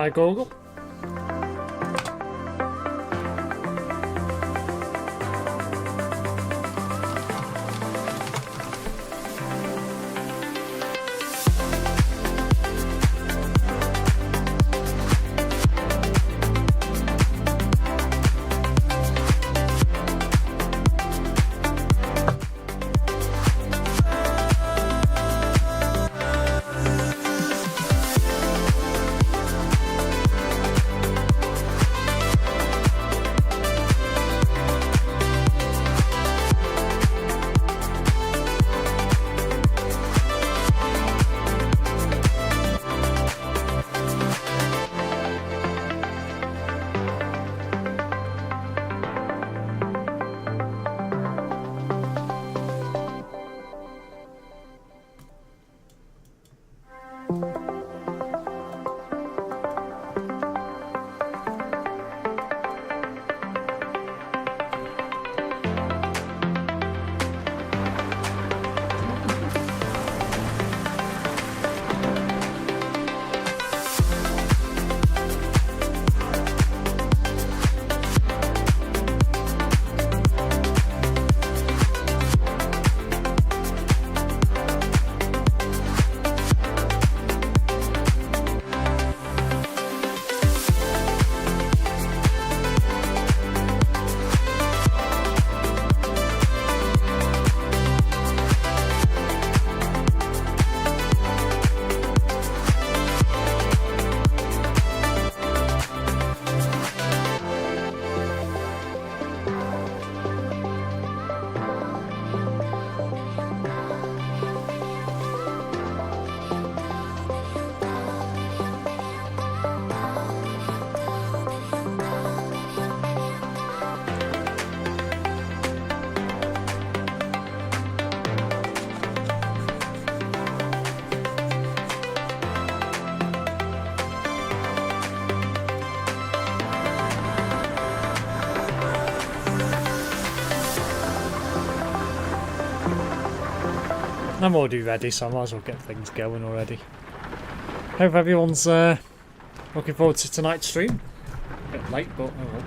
Hi, Google. I'm already ready, so I might as well get things going already. Hope everyone's looking forward to tonight's stream. A bit late, but oh well.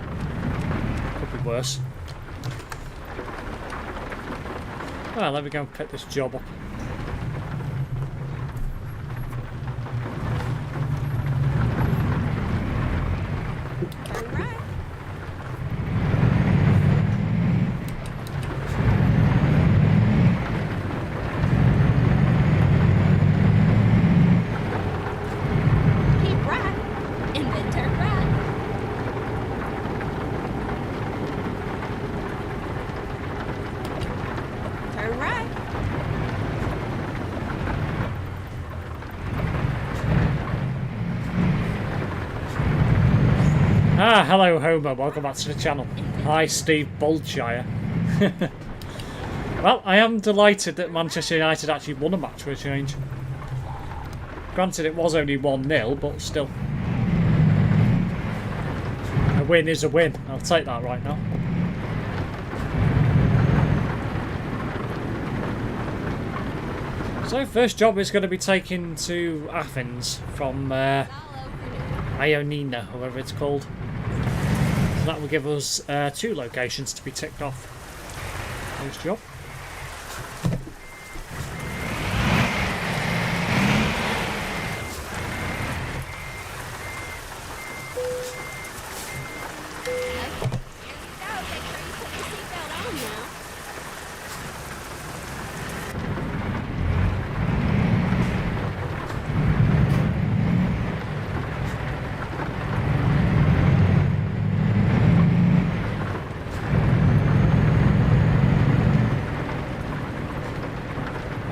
Could be worse. Well, let me go and pick this job up. Hello Homer, welcome back to the channel. Hi Steve Boltshire. Well, I am delighted that Manchester United actually won a match for a change. Granted it was only 1-0, but still. A win is a win, I'll take that right now. So first job is going to be taken to Athens from Ioannina, whatever it's called. So that will give us 2 locations to be ticked off. First job.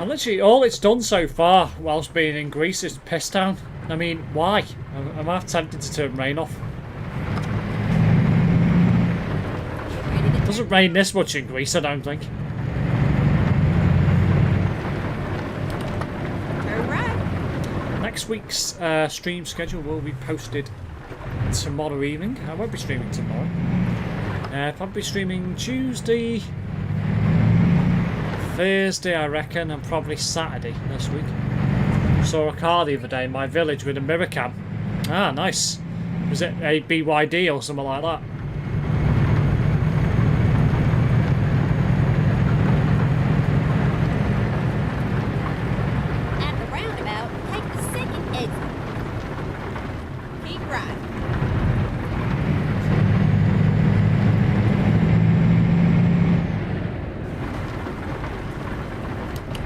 Literally, all it's done so far whilst being in Greece is piss down. I mean, why? I'm half tempted to turn rain off. It doesn't rain this much in Greece, I don't think. Next week's stream schedule will be posted tomorrow evening. I won't be streaming tomorrow. Probably streaming Tuesday, Thursday, I reckon, and probably Saturday this week. Saw a car the other day in my village with a mirror cam, Ah, nice. Was it a BYD or something like that? At the roundabout, take the second exit. Keep right.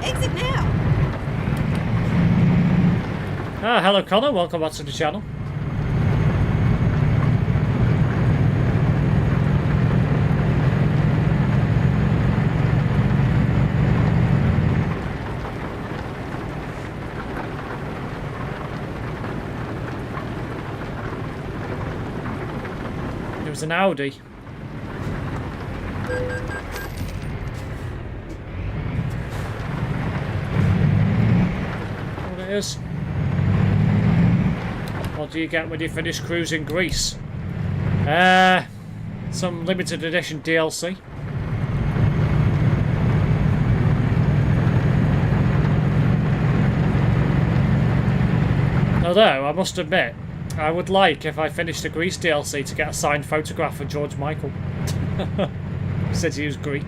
Exit now. Ah, hello Connor, welcome back to the channel. It was an Audi. What it is? What do you get when you finish cruising Greece? Some limited edition DLC. Although, I must admit, I would like, if I finished the Greece DLC, to get a signed photograph of George Michael. Said he was Greek.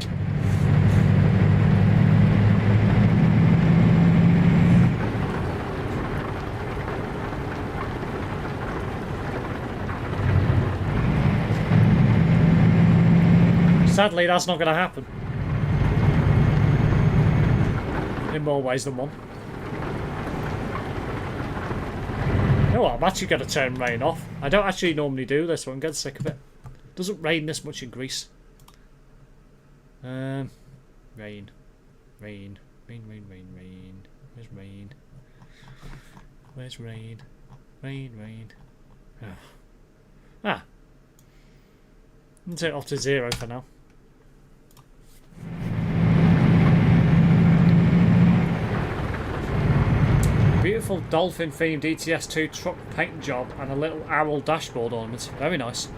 Sadly, that's not going to happen. In more ways than one. You know what, I'm actually going to turn rain off. I don't actually normally do this, but I'm getting sick of it. It doesn't rain this much in Greece. Rain. Rain. Rain, rain, rain, rain. Where's rain? Where's rain? Rain, rain. Oh. Ah. I'll turn it off to 0 for now. Beautiful dolphin themed ETS2 truck paint job and a little owl dashboard ornament. Very nice.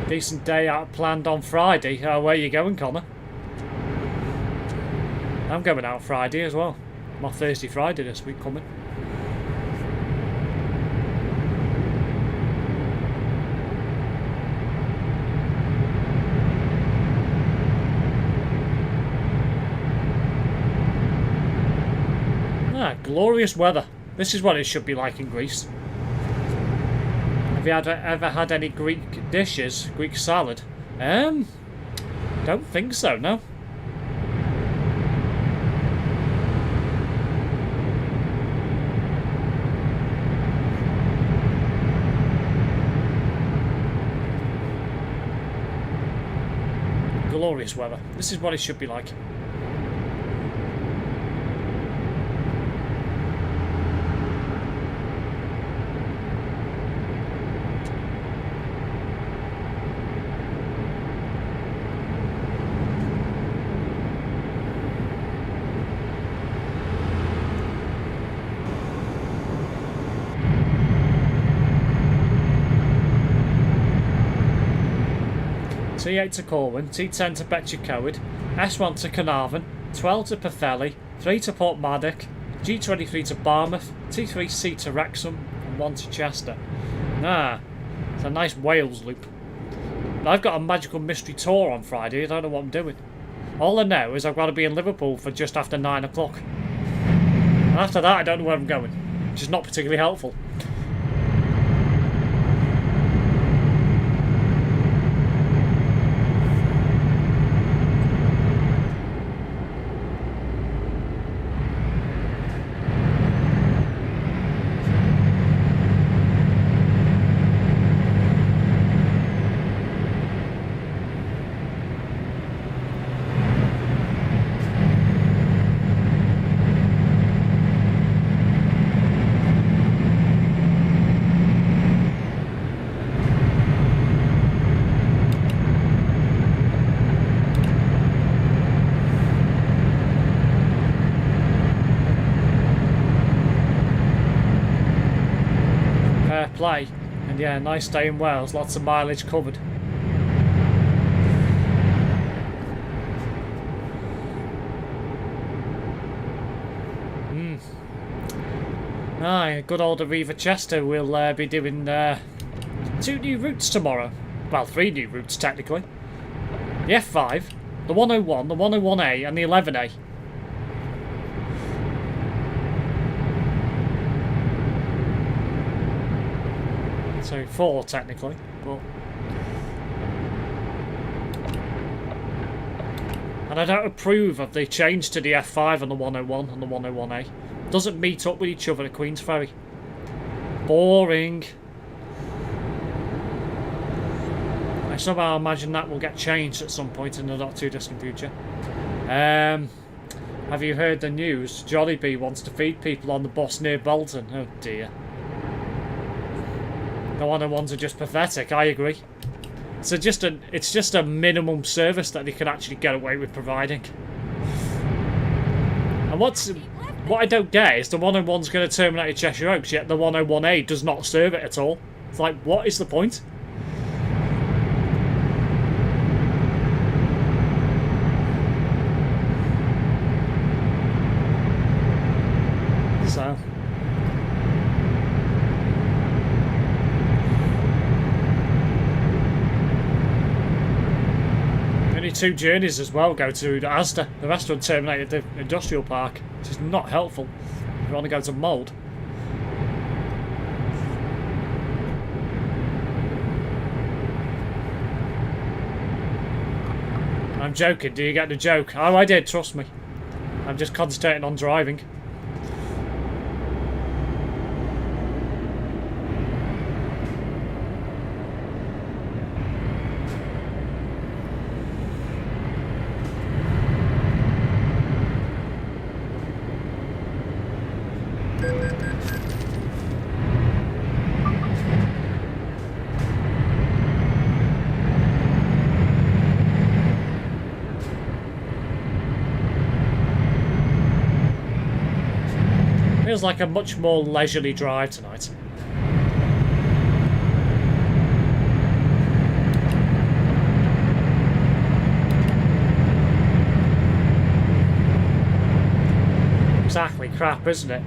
Decent day out planned on Friday. Where are you going, Connor? I'm going out Friday as well. My Thursday, Friday this week coming. Ah, glorious weather. This is what it should be like in Greece. Have you ever had any Greek dishes? Greek salad? Don't think so, no. Glorious weather. This is what it should be like. T8 to Corwin, T10 to Betchcoed, S1 to Carnarvon, 12 to Pwllheli, 3 to Portmarnock, G23 to Barmouth, T3C to Wrexham, and 1 to Chester. Ah, it's a nice Wales loop. But I've got a magical mystery tour on Friday, I don't know what I'm doing. All I know is I've got to be in Liverpool for just after 9 o'clock. And after that I don't know where I'm going, which is not particularly helpful. And yeah, nice day in Wales, lots of mileage covered. Aye, good old Aviva Chester will be doing 2 new routes tomorrow. Well, 3 new routes technically. The F5, the 101, the 101A and the 11A. So 4 technically, but... And I don't approve of the change to the F5 and the 101 and the 101A. Doesn't meet up with each other at Queensferry. Boring. I somehow imagine that will get changed at some point in the not too distant future. Have you heard the news? Jollibee wants to feed people on the bus near Bolton. Oh dear. The 101s are just pathetic, I agree. So it's just a minimum service that they can actually get away with providing. And what I don't get is the 101's going to terminate at Cheshire Oaks, yet the 101A does not serve it at all. It's like, what is the point? So... only 2 journeys as well go to Asda. The rest would terminate at the industrial park, which is not helpful if you want to go to Mould. I'm joking, do you get the joke? Oh, I did, trust me. I'm just concentrating on driving. Feels like a much more leisurely drive tonight. Exactly crap, isn't it?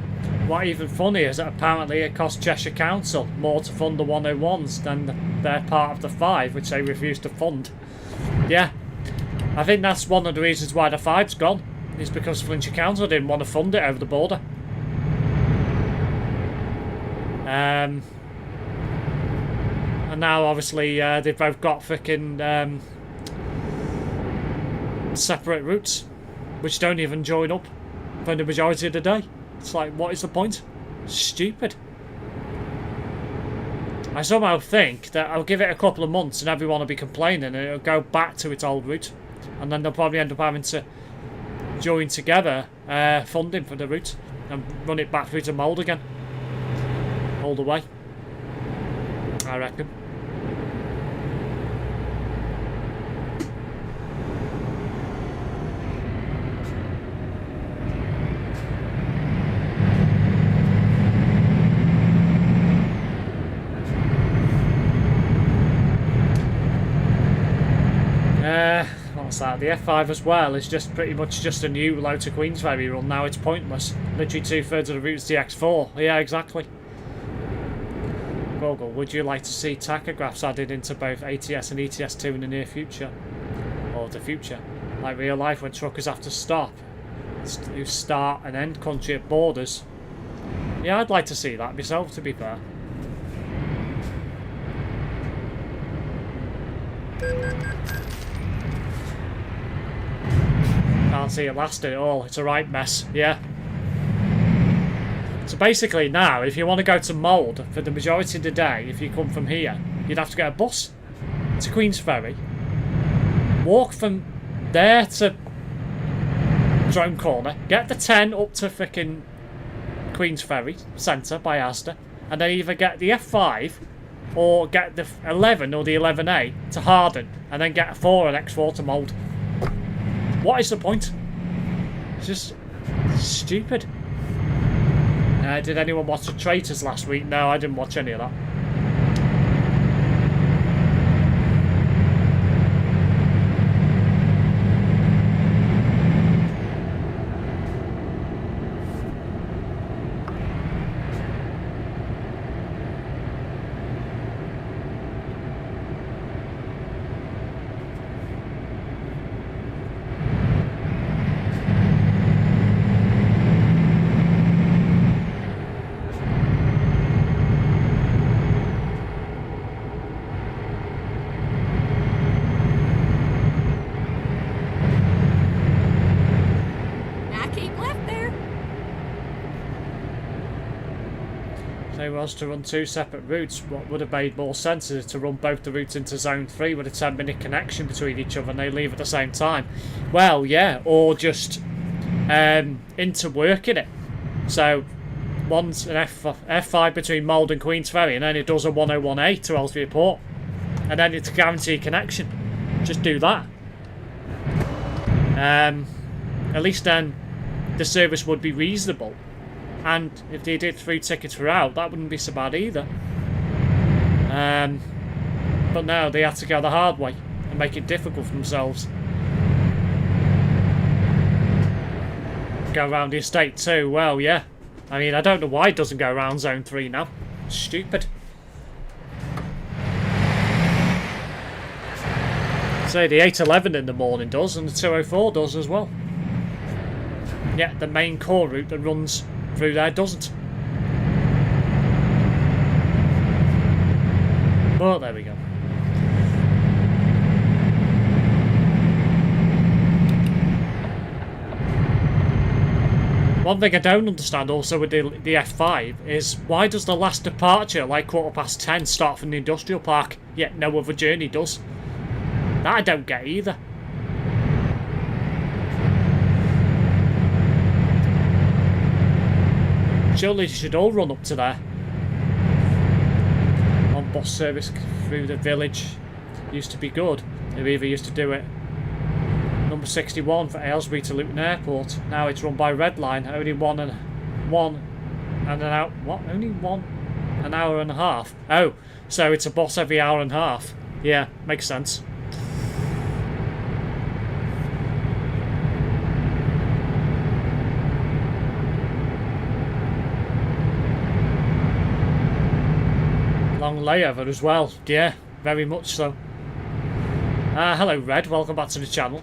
What even funny is that apparently it cost Cheshire Council more to fund the 101s than their part of the 5, which they refused to fund. Yeah, I think that's one of the reasons why the 5's gone, is because Flintshire Council didn't want to fund it over the border. And now obviously they've both got frickin' separate routes, which don't even join up for the majority of the day. It's like, what is the point? Stupid. I somehow think that I'll give it a couple of months and everyone will be complaining and it'll go back to its old route, and then they'll probably end up having to join together funding for the route and run it back through to Mould again. All the way, I reckon. What's that? The F5 as well is just pretty much just a new low to Queensferry run now. It's pointless. Literally 2/3 of the route's the X4. Yeah, exactly. Google, would you like to see tachographs added into both ATS and ETS2 in the near future? Or the future? Like real life when truckers have to stop. You start and end country at borders. Yeah, I'd like to see that myself, to be fair. Can't see it lasting at all. It's a right mess. Yeah. So basically now, if you want to go to Mould for the majority of the day, if you come from here, you'd have to get a bus to Queensferry, walk from there to Drone Corner, get the 10 up to frickin' Queensferry Centre by Asda, and then either get the F5 or get the 11 or the 11A to Harden, and then get a 4 and X4 to Mould. What is the point? It's just stupid. Did anyone watch The Traitors last week? No, I didn't watch any of that. it was to run 2 separate routes, what would have made more sense is to run both the routes into Zone 3 with a 10-minute connection between each other and they leave at the same time. Well, yeah, or just interworking it. So, one's an F5 between Mould and Queen's Ferry, and then it does a 101A to Ellesmere Port. And then it's a guaranteed connection. Just do that. At least then the service would be reasonable. And if they did 3 tickets throughout, that wouldn't be so bad either. But no, they had to go the hard way and make it difficult for themselves. Go around the estate too, well, yeah. I mean, I don't know why it doesn't go around Zone 3 now. Stupid. So the 811 in the morning does, and the 204 does as well. Yeah, the main core route that runs through there doesn't. But there we go. One thing I don't understand also with the F5 is why does the last departure, like 10:15, start from the industrial park, yet no other journey does? That I don't get either. Surely they should all run up to there. On bus service through the village used to be good. They either used to do it number 61 for Aylesbury to Luton Airport. Now it's run by Red Line. Only one and an hour. What? Only an hour and a half. Oh, so it's a bus every hour and a half. Yeah, makes sense. Long layover as well. Yeah, very much so. Hello Red, welcome back to the channel.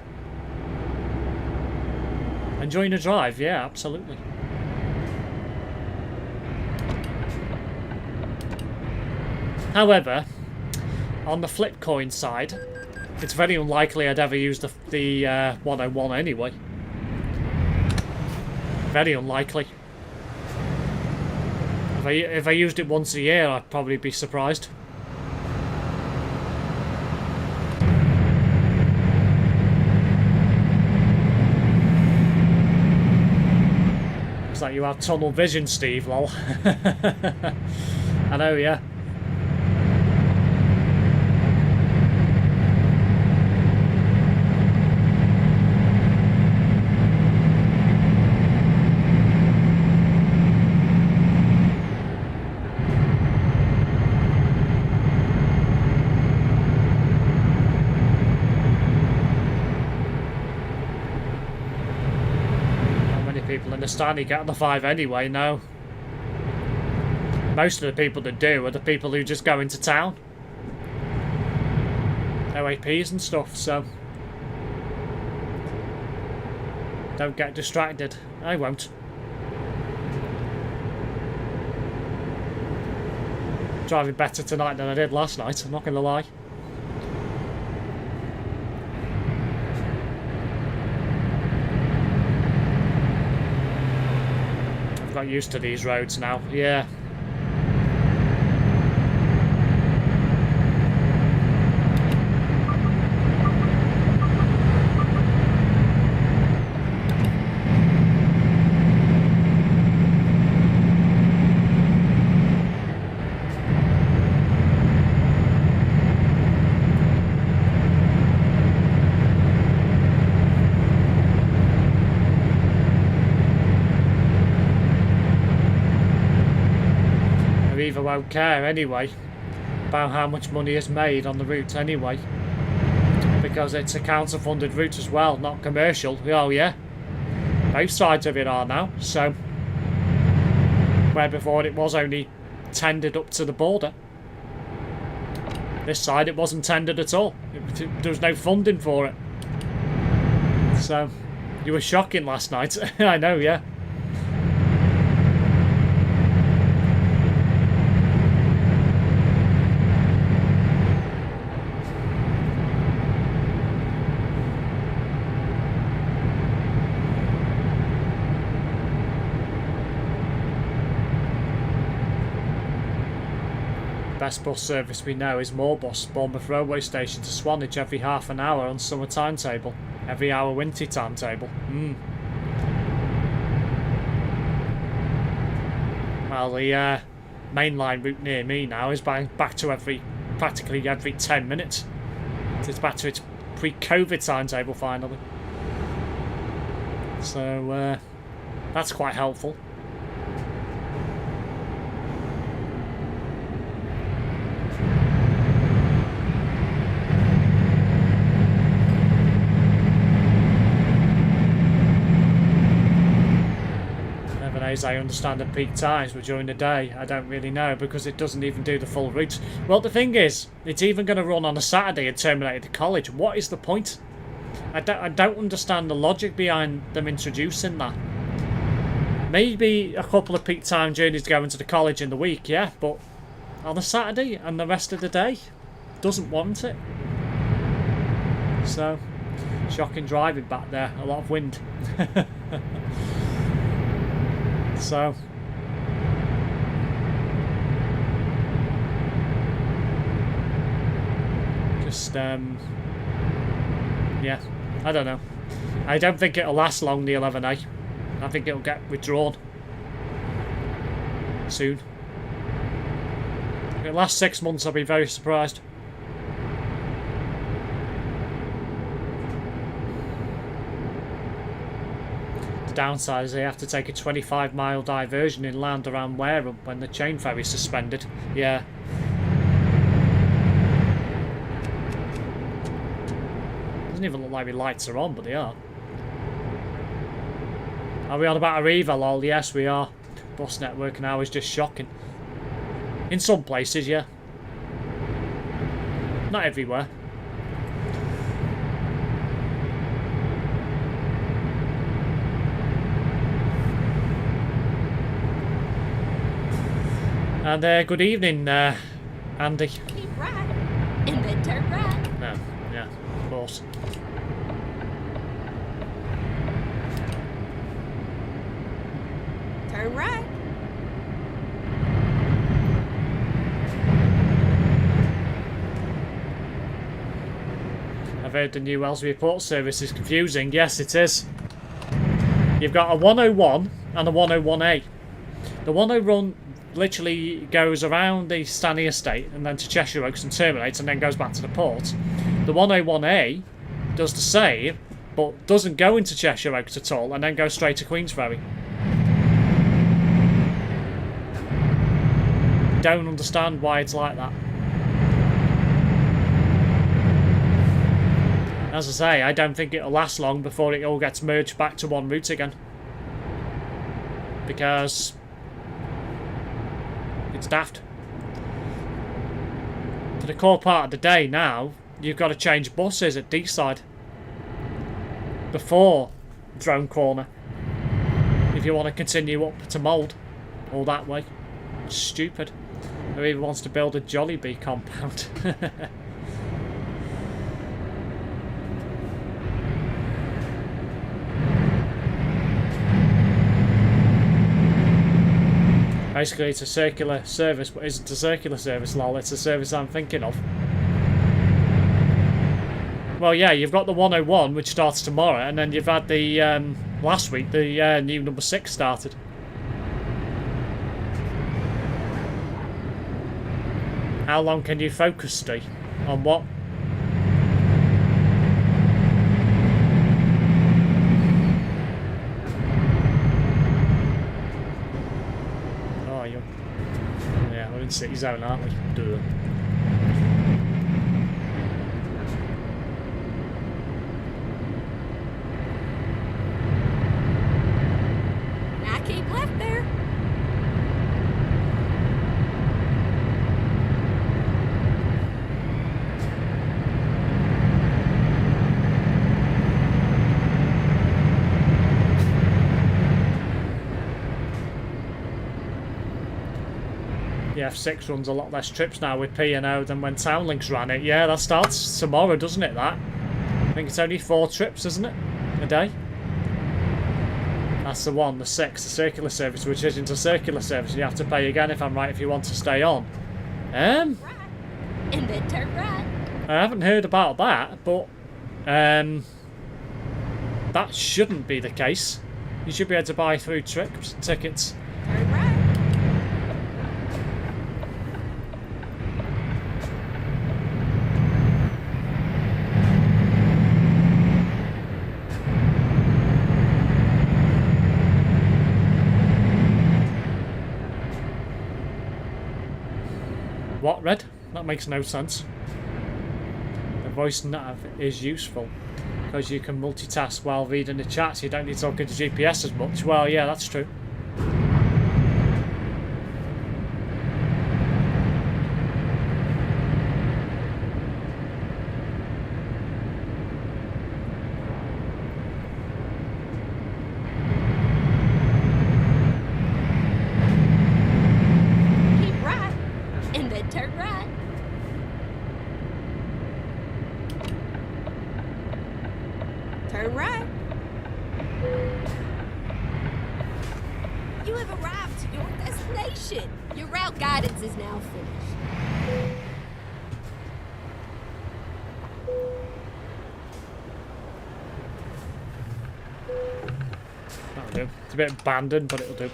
Enjoying the drive? Yeah, absolutely. However, on the flip coin side, it's very unlikely I'd ever use the 101 anyway. Very unlikely. If I used it once a year, I'd probably be surprised. Looks like you have tunnel vision, Steve, lol. I know, yeah. Understand you get on the 5 anyway. No, most of the people that do are the people who just go into town, OAPs and stuff, so don't get distracted. I won't. Driving better tonight than I did last night, I'm not gonna lie. Got used to these roads now, yeah. Won't care anyway about how much money is made on the route anyway, because it's a council funded route as well, not commercial. Oh yeah, both sides of it are now, so where before it was only tendered up to the border, this side it wasn't tendered at all. There was no funding for it, so you were shocking last night. I know, yeah. best bus service we know is Moorbus, Bournemouth railway station to Swanage every half an hour on summer timetable. Every hour winter timetable. Well, the mainline route near me now is back to practically every 10 minutes. It's back to its pre-COVID timetable finally. So that's quite helpful. I understand at peak times, but during the day I don't really know because it doesn't even do the full route. Well, the thing is, it's even going to run on a Saturday and terminate at the college. What is the point? I don't understand the logic behind them introducing that. Maybe a couple of peak time journeys going to the college in the week, yeah, but on a Saturday and the rest of the day doesn't want it. So, shocking driving back there, a lot of wind. So just yeah, I don't know. I don't think it'll last long, the 11A. I think it'll get withdrawn soon. If it lasts 6 months, I'll be very surprised. Downside is they have to take a 25-mile diversion inland around Wareham when the chain ferry is suspended. Yeah. Doesn't even look like the lights are on, but they are. Are we on about Arriva, lol? Yes, we are. Bus network now is just shocking. In some places, yeah. Not everywhere. And good evening, Andy. Keep right, and then turn right. No, yeah, of course. Turn right. I've heard the new Ellesmere Port service is confusing. Yes, it is. You've got a 101 and a 101A. The 101 literally goes around the Stanley estate and then to Cheshire Oaks and terminates and then goes back to the port. The 101A does the same but doesn't go into Cheshire Oaks at all and then goes straight to Queensferry. Don't understand why it's like that. As I say, I don't think it'll last long before it all gets merged back to one route again. Because it's daft. For the core part of the day now, you've got to change buses at D-side before Drone Corner if you want to continue up to Mould all that way. It's stupid. Who even wants to build a Jollibee compound? Basically, it's a circular service, but isn't a circular service, lol. It's a service I'm thinking of. Well, yeah, you've got the 101, which starts tomorrow, and then you've had the, last week, the new number 6 started. How long can you focus, Steve? On what? City zone, aren't we? Duh. Now keep left there. The F6 runs a lot less trips now with P&O than when Townlinks ran it. Yeah, that starts tomorrow, doesn't it, that? I think it's only 4 trips, isn't it? A day? That's the one, the 6, the circular service, which isn't a circular service. You have to pay again, if I'm right, if you want to stay on. Right. And then turn right. I haven't heard about that, but that shouldn't be the case. You should be able to buy through trips tickets. Turn right. What, Red? That makes no sense. The voice nav is useful because you can multitask while reading the chat, so you don't need to talk into GPS as much. Well, yeah, that's true. Keep right. And then turn right. Turn right. You have arrived to your destination. Your route guidance is now finished. That'll do. It's a bit abandoned, but it'll do.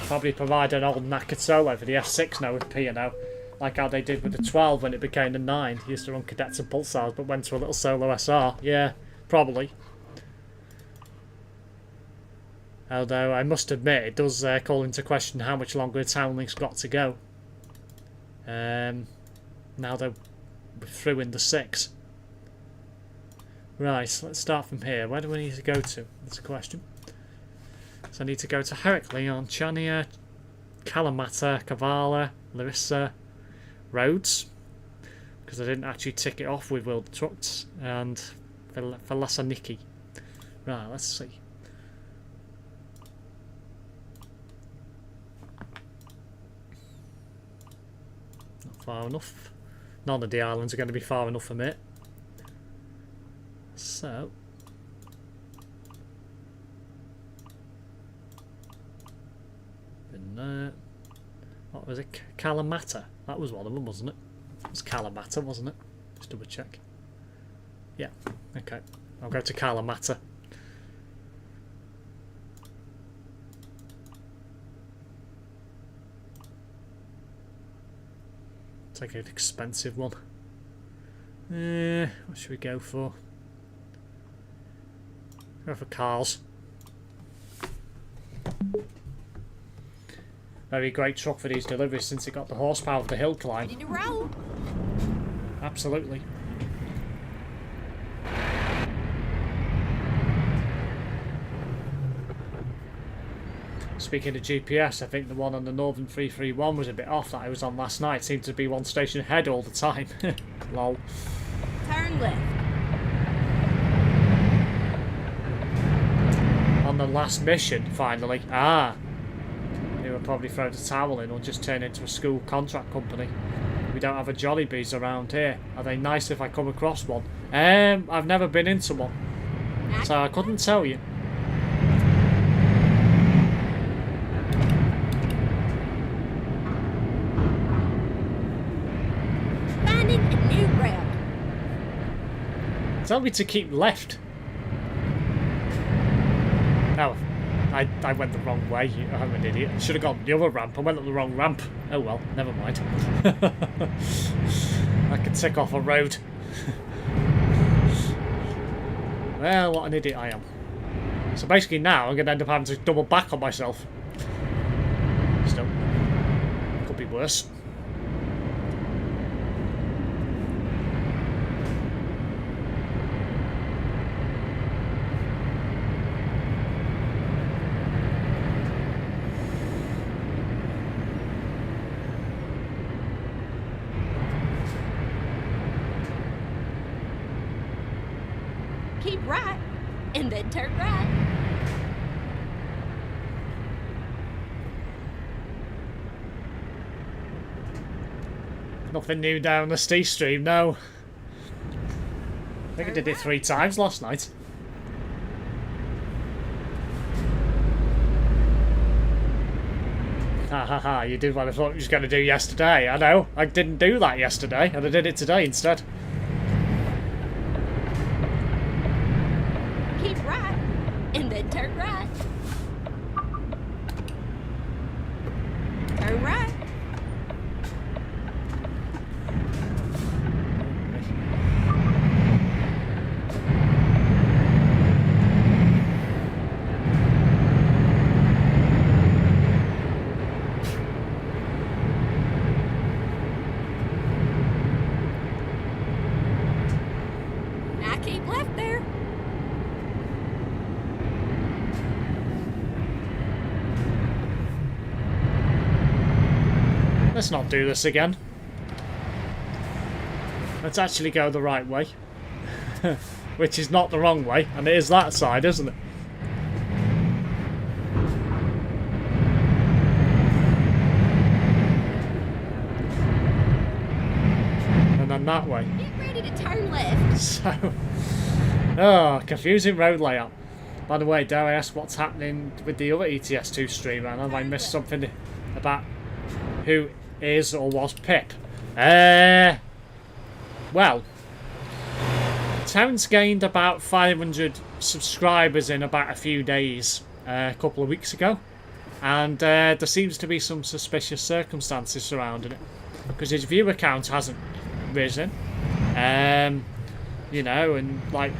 Probably provide an old knackered solo for the F6 now with P&O. Like how they did with the 12 when it became the 9. Used to run cadets and pulsars, but went to a little solo SR. Yeah, probably. Although I must admit, it does call into question how much longer the Town Link's got to go. Now they're through in the 6. Right, let's start from here. Where do we need to go to? That's a question. So I need to go to Heracleon, Chania, Kalamata, Kavala, Larissa, Rhodes, because I didn't actually tick it off with World Trucks, and Thessaloniki. Right, let's see. Not far enough. None of the islands are going to be far enough from it. So what was it? Kalamata. That was one of them, wasn't it? It was Kalamata, wasn't it? Just double check. Yeah. Okay. I'll go to Kalamata. Take an expensive one. What should we go for? Go for cars. Very great truck for these deliveries since it got the horsepower of the hill climb. Ready to roll. Absolutely. Speaking of GPS, I think the one on the Northern 331 was a bit off that I was on last night. It seemed to be one station ahead all the time. Lol. Turn left. On the last mission, finally. Ah! They will probably throw the towel in or just turn into a school contract company. We don't have a Jollibees around here. Are they nice if I come across one? I've never been into one, so I couldn't tell you. Finding a new route. Tell me to keep left. Oh, I went the wrong way. I'm an idiot. I should have gone the other ramp. I went up the wrong ramp. Oh well, never mind. I could tick off a road. Well, what an idiot I am. So basically now I'm going to end up having to double back on myself. Still, could be worse. Keep right, and then turn right. Nothing new down the Steve stream, no. I think I did it 3 times last night. Ha ha ha, you did what I thought you was going to do yesterday. I know, I didn't do that yesterday, and I did it today instead. Keep right, and then turn right. Turn right. Now keep left there. Let's not do this again. Let's actually go the right way. Which is not the wrong way, and it is that side, isn't it? And then that way. Get ready to turn left. So... Oh, confusing road layout. By the way, dare I ask what's happening with the other ETS2 streamer? And have I missed something about who is or was Pip? Well, Town's gained about 500 subscribers in about a few days, a couple of weeks ago. And there seems to be some suspicious circumstances surrounding it. Because his viewer count hasn't risen. You know, and like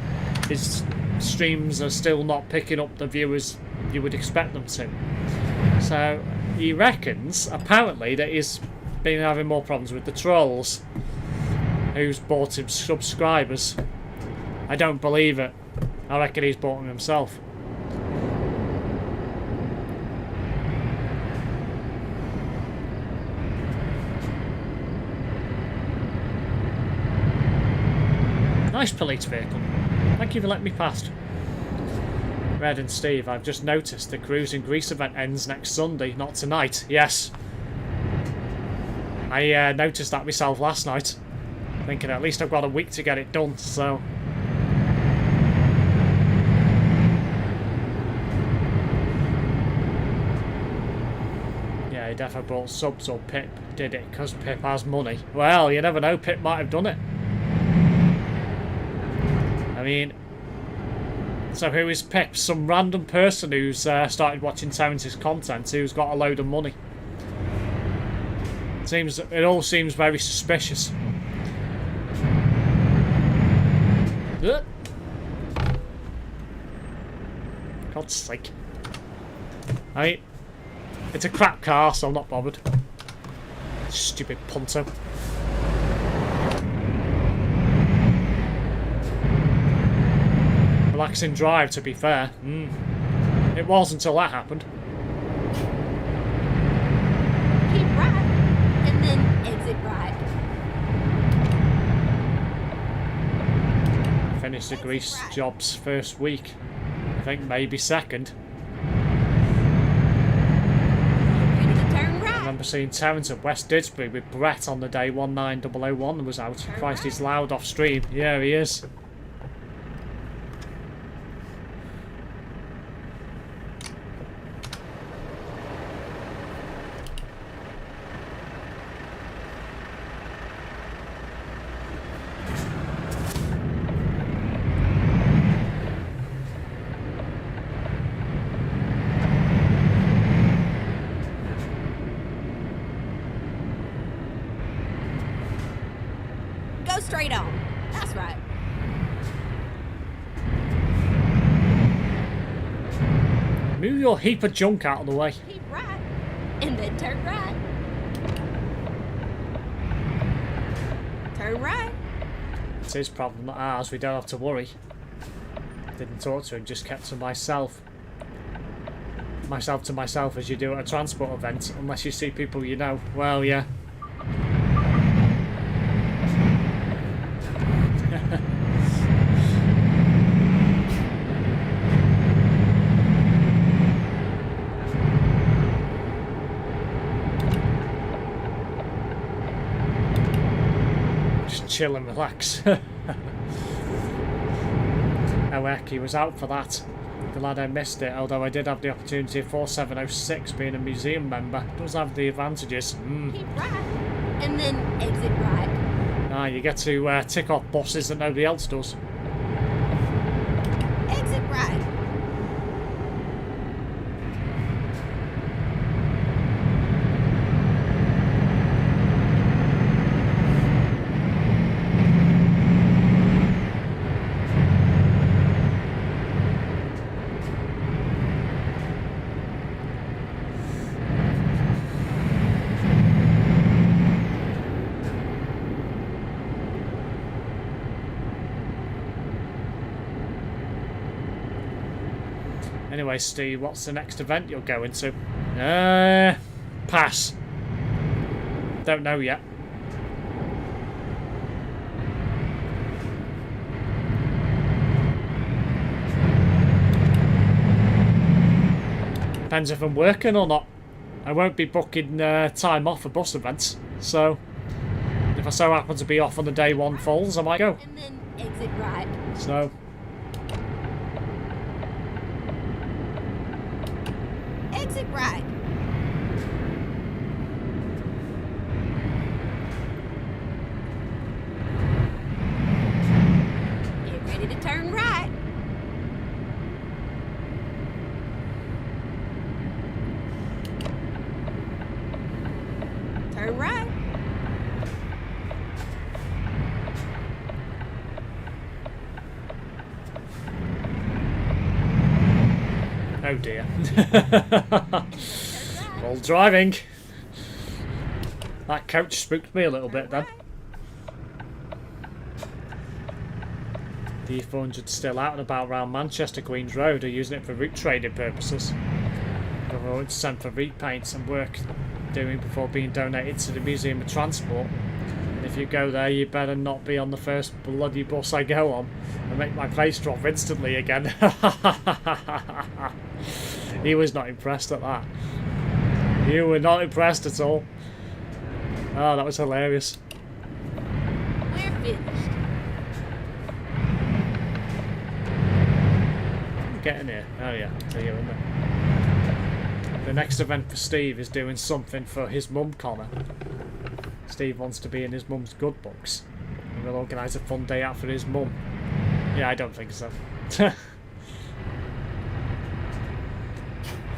his streams are still not picking up the viewers you would expect them to. So he reckons, apparently, that he's been having more problems with the trolls who's bought him subscribers. I don't believe it. I reckon he's bought them himself. Nice police vehicle. Thank you for letting me past. Red and Steve, I've just noticed the Cruise in Greece event ends next Sunday, not tonight. Yes. I noticed that myself last night. Thinking at least I've got a week to get it done, so... Yeah, he definitely bought subs, or Pip did it because Pip has money. Well, you never know, Pip might have done it. I mean, so who is Pip? Some random person who's started watching Terrence's content who's got a load of money. It all seems very suspicious. God's sake. I mean, it's a crap car, so I'm not bothered. Stupid punter. Relaxing drive, to be fair. It was until that happened. Keep right, and then exit right. Finished the grease jobs first week. I think maybe second. Ready to turn right. I remember seeing Terrence at West Didsbury with Brett on the day 19001 was out. Christ, he's loud off stream. Yeah, he is. Go straight on. That's right. Move your heap of junk out of the way. Keep right, and then turn right. Turn right. It's his problem, not ours. We don't have to worry. Didn't talk to him, just kept to myself. Myself to myself as you do at a transport event, unless you see people you know. Well, yeah. Just chill and relax. Oh heck, he was out for that. Glad I missed it, although I did have the opportunity of 4706 being a museum member. It does have the advantages. Keep right, and then exit right. Ah, you get to tick off bosses that nobody else does. Exit right. Anyway, Steve, what's the next event you're going to? Pass. Don't know yet. Depends if I'm working or not. I won't be booking time off for bus events, so if I so happen to be off on the day one falls, I might go. And then exit right. So Exit right. Get ready to turn right. Turn right. oh dear. All driving. That coach spooked me a little bit then. The E400's still out and about around Manchester Queen's Road. Are using it for route trading purposes. Government sent for repaints and work doing before being donated to the Museum of Transport. And if you go there, you better not be on the first bloody bus I go on and make my face drop instantly again. He was not impressed at that. You were not impressed at all. Oh, that was hilarious. We're finished. Getting here. Oh yeah, there you are. The next event for Steve is doing something for his mum, Connor. Steve wants to be in his mum's good books. And we'll organise a fun day out for his mum. Yeah, I don't think so.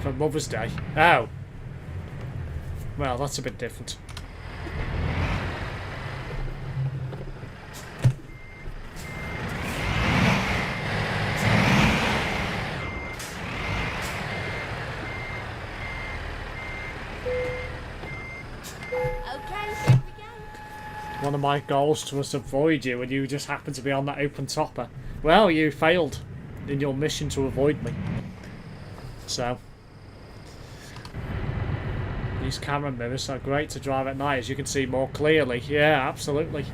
For Mother's Day. Oh. Well, that's a bit different. Okay, here we go. One of my goals was to avoid you, and you just happened to be on that open topper. Well, you failed in your mission to avoid me. So, these camera mirrors are great to drive at night, as you can see more clearly. Yeah, absolutely.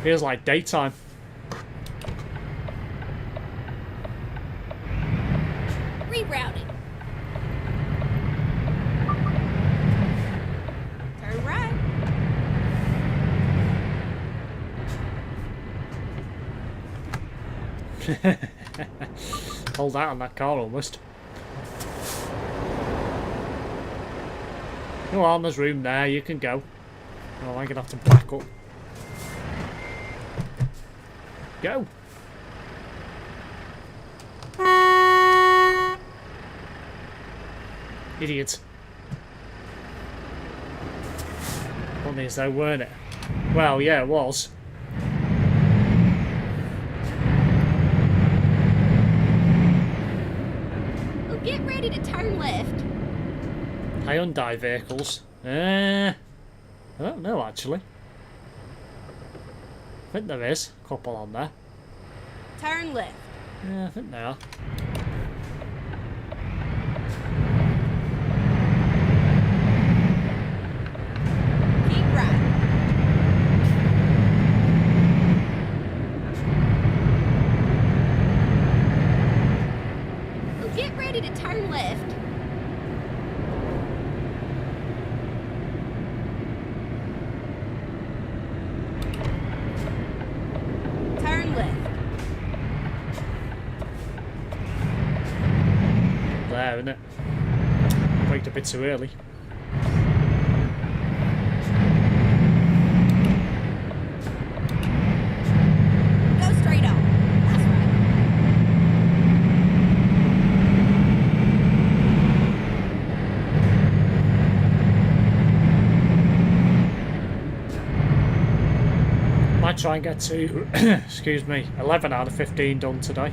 Feels like daytime. Rerouting. Turn right. Hold out on that car almost. Go on, there's room there, you can go. Oh, I'm gonna have to back up. Go! Idiot. Funny as though, weren't it? Well, yeah, it was. Oh, get ready to turn left. Hyundai vehicles. I don't know actually. I think there is a couple on there. Turn left. Yeah, I think they are. Keep right. Oh, get ready to turn left. Turn left. there, isn't it? Braked a bit too early. Go straight on. That's right. Might try and get to, excuse me, 11 out of 15 done today.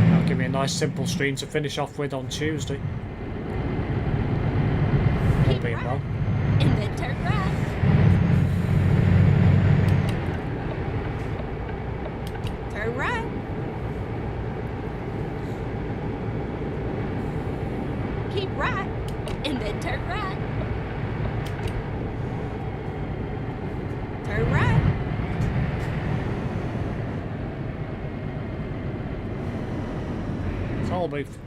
That'll give me a nice simple stream to finish off with on Tuesday. All Keep being right. well. And then turn right. Turn right. Keep right. And then turn right. Turn right. It's all booth.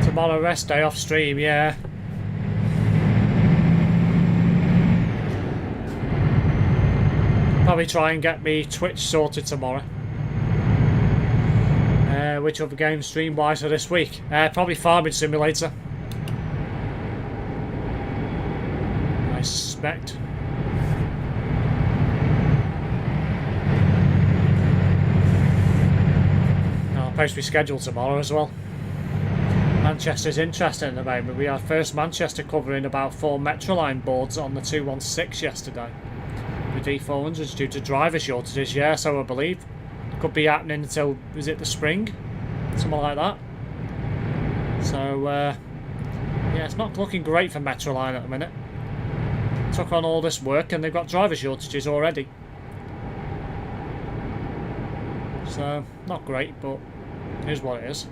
Tomorrow rest day off stream, yeah. Probably try and get me Twitch sorted tomorrow. Which other game stream wise for this week? Probably Farming Simulator. I suspect. I'll post my schedule tomorrow as well. Manchester's interesting at the moment. We had first Manchester covering about 4 Metroline boards on the 216 yesterday. The D400s due to driver shortages, yeah, so I believe. Could be happening until, is it the spring? Something like that. So, yeah, it's not looking great for Metroline at the minute. Took on all this work and they've got driver shortages already. So, not great, but here's what it is.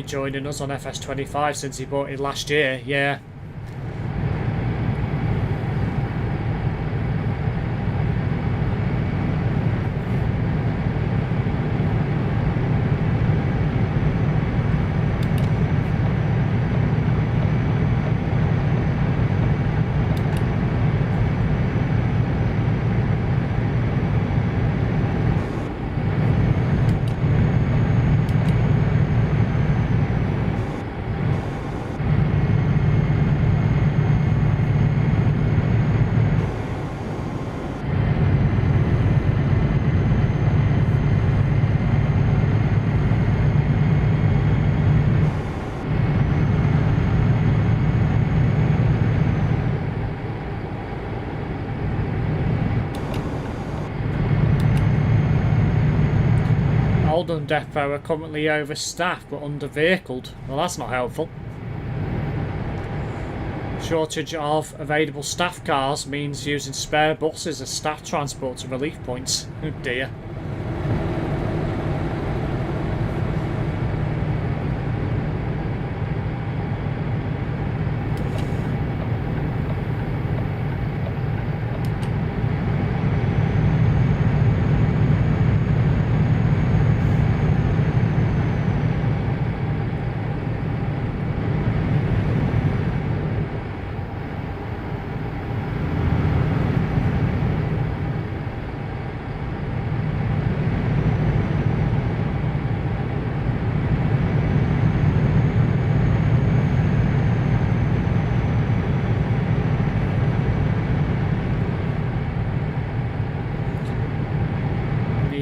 Joining us on FS25 since he bought it last year, yeah. Oldham Depot are currently overstaffed but under-vehicled. Well, that's not helpful. Shortage of available staff cars means using spare buses as staff transport to relief points. Oh dear.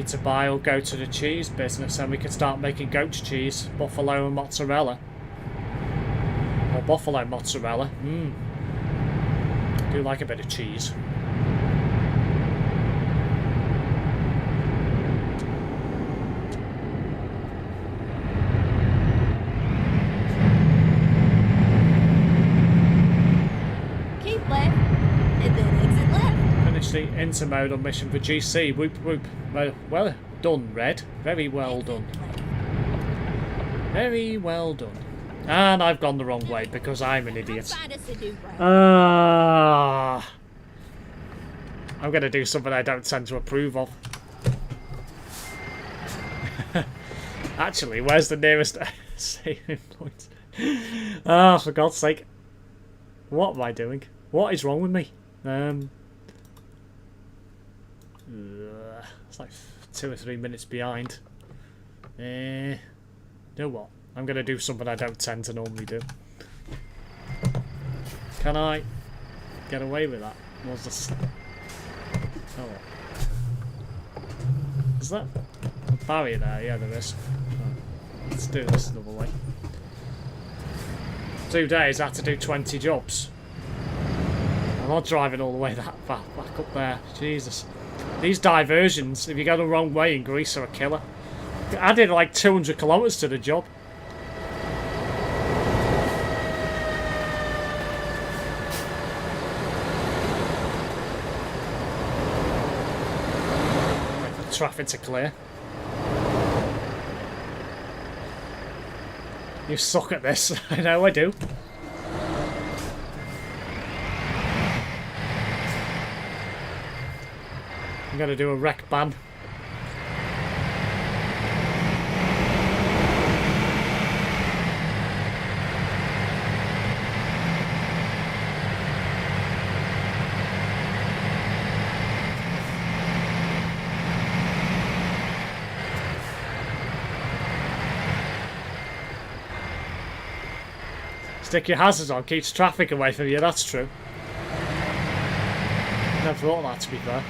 To buy or go to the cheese business and we can start making goat cheese, buffalo and mozzarella, or buffalo mozzarella. I do like a bit of cheese. Into mode on mission for GC. Whoop whoop. Well done, Red. Very well done. Very well done. And I've gone the wrong way because I'm an idiot. I'm going to do something I don't tend to approve of. Actually, where's the nearest saving point? Ah, for God's sake. What am I doing? What is wrong with me? It's like 2 or 3 minutes behind. You know what? I'm going to do something I don't tend to normally do. Can I get away with that? What's this? Oh, what? Is that a barrier there? Yeah, there is. Oh, let's do this another way. 2 days, I had to do 20 jobs. I'm not driving all the way that far back up there. Jesus. These diversions, if you go the wrong way in Greece, are a killer. I did like 200 kilometres to the job. Wait for the traffic to clear. You suck at this. I know I do. I'm going to do a wreck ban. Stick your hazards on, keeps traffic away from you, that's true. Never thought of that, to be fair.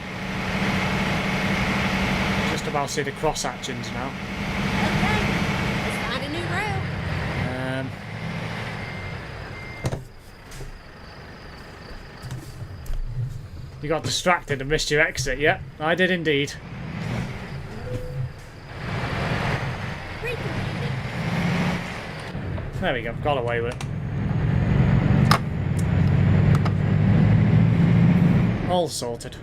Just about see the cross actions now. Okay, let's find a new route. You got distracted and missed your exit, yeah? I did indeed. There we go, got away with it. All sorted.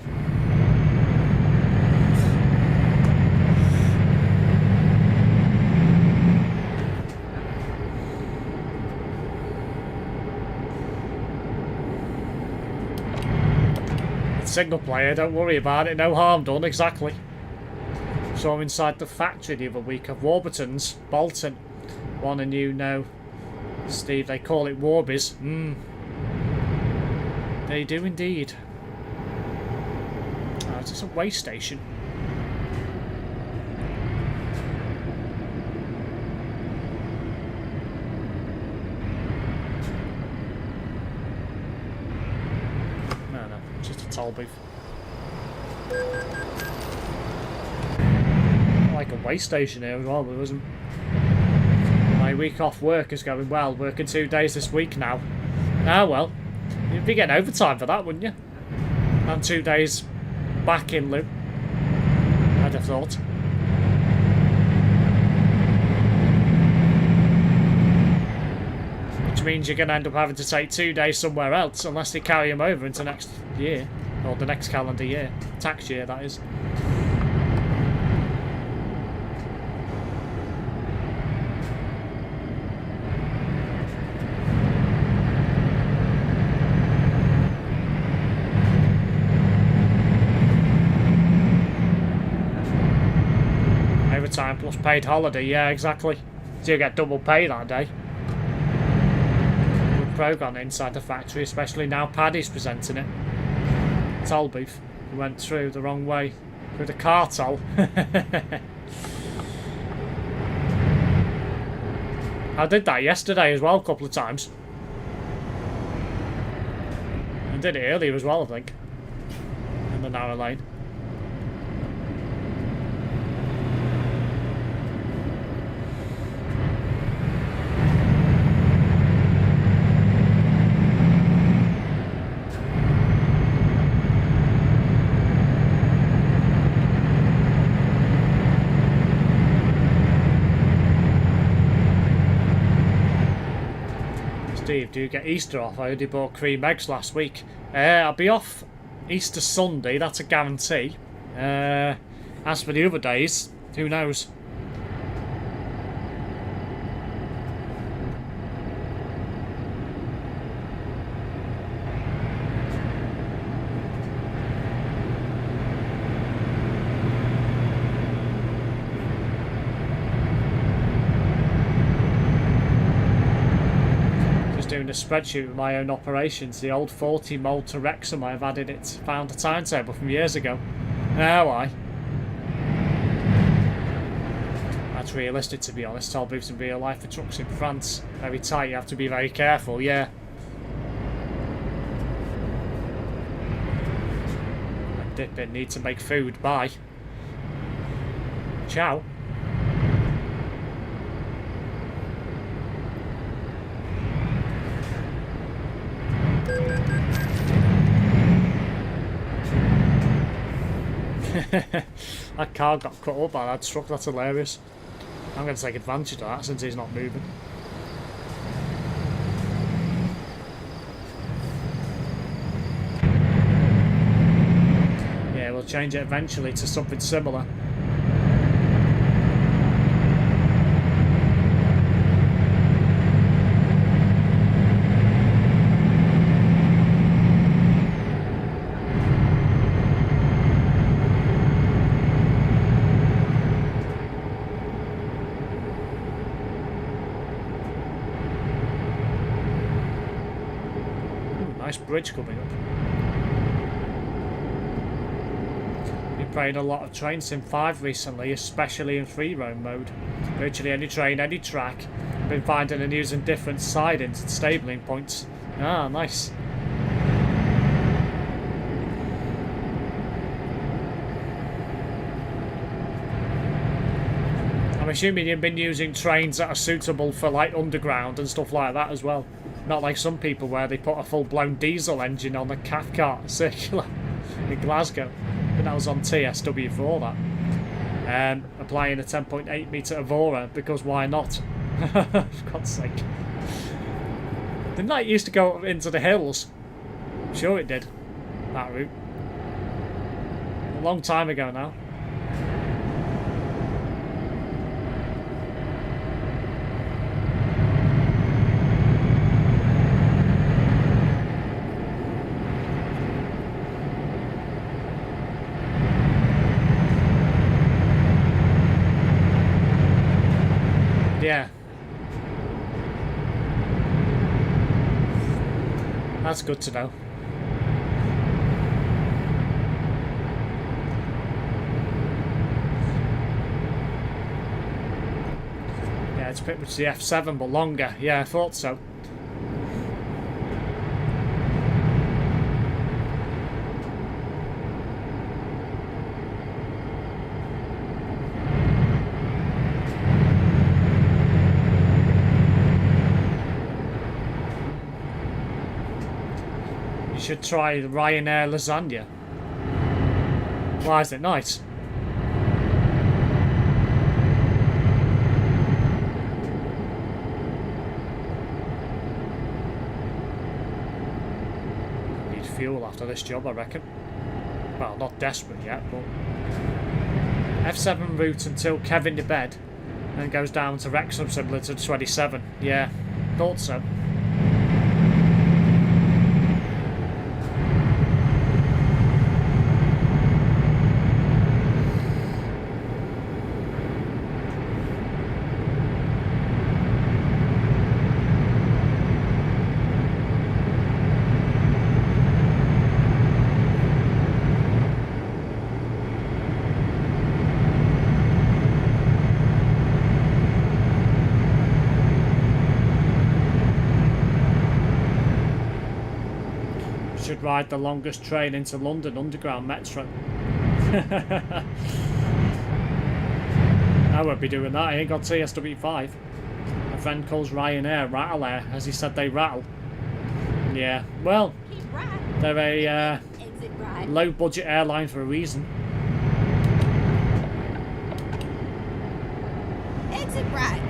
Signal player, don't worry about it, no harm done, exactly. Saw him inside the factory the other week of Warburton's, Bolton. One and you know, Steve, they call it Warbies. They do indeed. Oh, is this a way station? No, just a toll booth. Like a way station here as well, but there isn't. My week off work is going well. Working 2 days this week now. Ah well, you'd be getting overtime for that, wouldn't you? And 2 days back in loop, I'd have thought. Which means you're going to end up having to take 2 days somewhere else, unless they carry them over into next year. Or the next calendar year. Tax year, that is. Overtime plus paid holiday, yeah, exactly. So you get double pay that day. Good programme inside the factory, especially now Paddy's presenting it. Toll booth. We went through the wrong way. Through the car toll. I did that yesterday as well a couple of times. I did it earlier as well, I think. In the narrow lane. Steve, do you get Easter off? I only bought cream eggs last week. I'll be off Easter Sunday, that's a guarantee. As for the other days, who knows? Doing a spreadsheet with my own operations. The old 40 mold to Wrexham, I've added it, found a timetable from years ago. Oh, I. That's realistic, to be honest. Toll booths in real life for trucks in France. Very tight, you have to be very careful, yeah. I did need to make food, bye. Ciao. That car got cut up by that truck, that's hilarious. I'm going to take advantage of that since he's not moving. Yeah, we'll change it eventually to something similar. Nice bridge coming up. Been playing a lot of Train Sim 5 recently, especially in free roam mode. Virtually any train, any track. Been finding and using different sidings and stabling points. Ah, nice. I'm assuming you've been using trains that are suitable for like underground and stuff like that as well. Not like some people where they put a full-blown diesel engine on the Cathcart circular in Glasgow. But that was on TSW for that. Applying a 10.8 metre Evora because why not? For God's sake. Didn't that used to go into the hills? I'm sure it did. That route. A long time ago now. Yeah. That's good to know. Yeah, it's pretty much the F7 but longer. Yeah, I thought so. Should try the Ryanair lasagna. Why is it nice? Need fuel after this job, I reckon. Well, not desperate yet, but F7 route until Kevin to bed, and goes down to Wrexham similar to 27. Yeah, thought so. Should ride the longest train into London Underground Metro. I won't be doing that, I ain't got TSW5. My friend calls Ryanair Rattle Air, as he said they rattle. Yeah, well, they're a low budget airline for a reason. Exit right.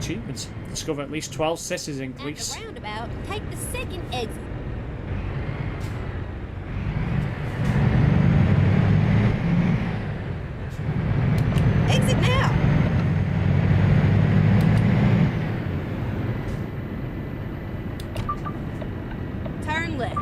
achievements. Discover at least 12 cities in Greece. At the roundabout, take the second exit. Exit now! Turn left.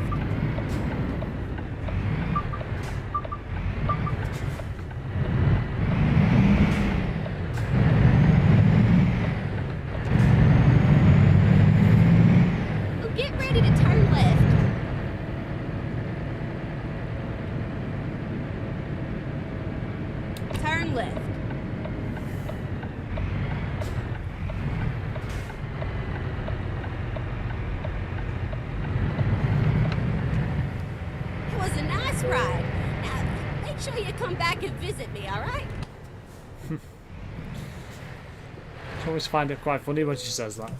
Well, get ready to turn left. Turn left. It was a nice ride. Now, make sure you come back and visit me, all right? I always find it quite funny when she says that.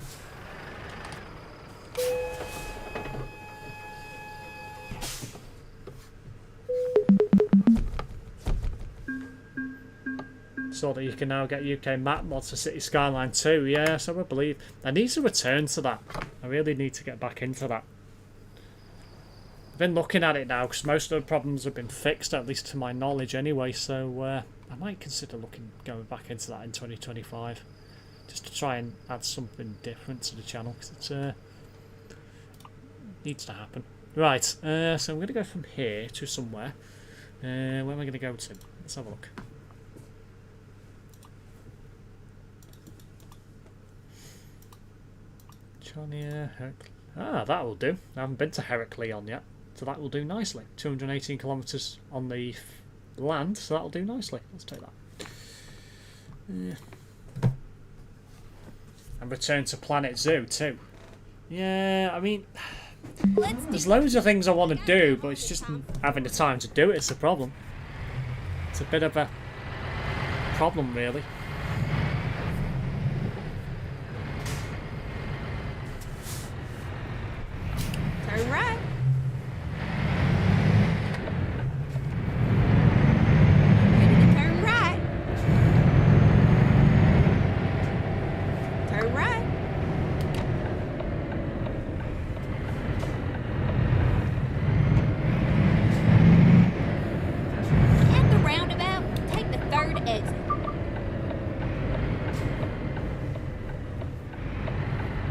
So that you can now get UK map mods for City Skyline 2. Yeah, so I believe. I need to return to that. I really need to get back into that. I've been looking at it now because most of the problems have been fixed, at least to my knowledge anyway, so I might consider going back into that in 2025. Just to try and add something different to the channel, because it needs to happen. Right, so I'm going to go from here to somewhere. Where am I going to go to? Let's have a look. Chonia, ah, that will do. I haven't been to Heracleon yet, so that will do nicely. 218 kilometres on the land, so that'll do nicely. Let's take that. And return to Planet Zoo too. Yeah, I mean, there's loads of things I want to do, but it's just having the time to do it is the problem. It's a bit of a problem, really. Turn right. Ready to turn right. Turn right. At the roundabout, take the third exit.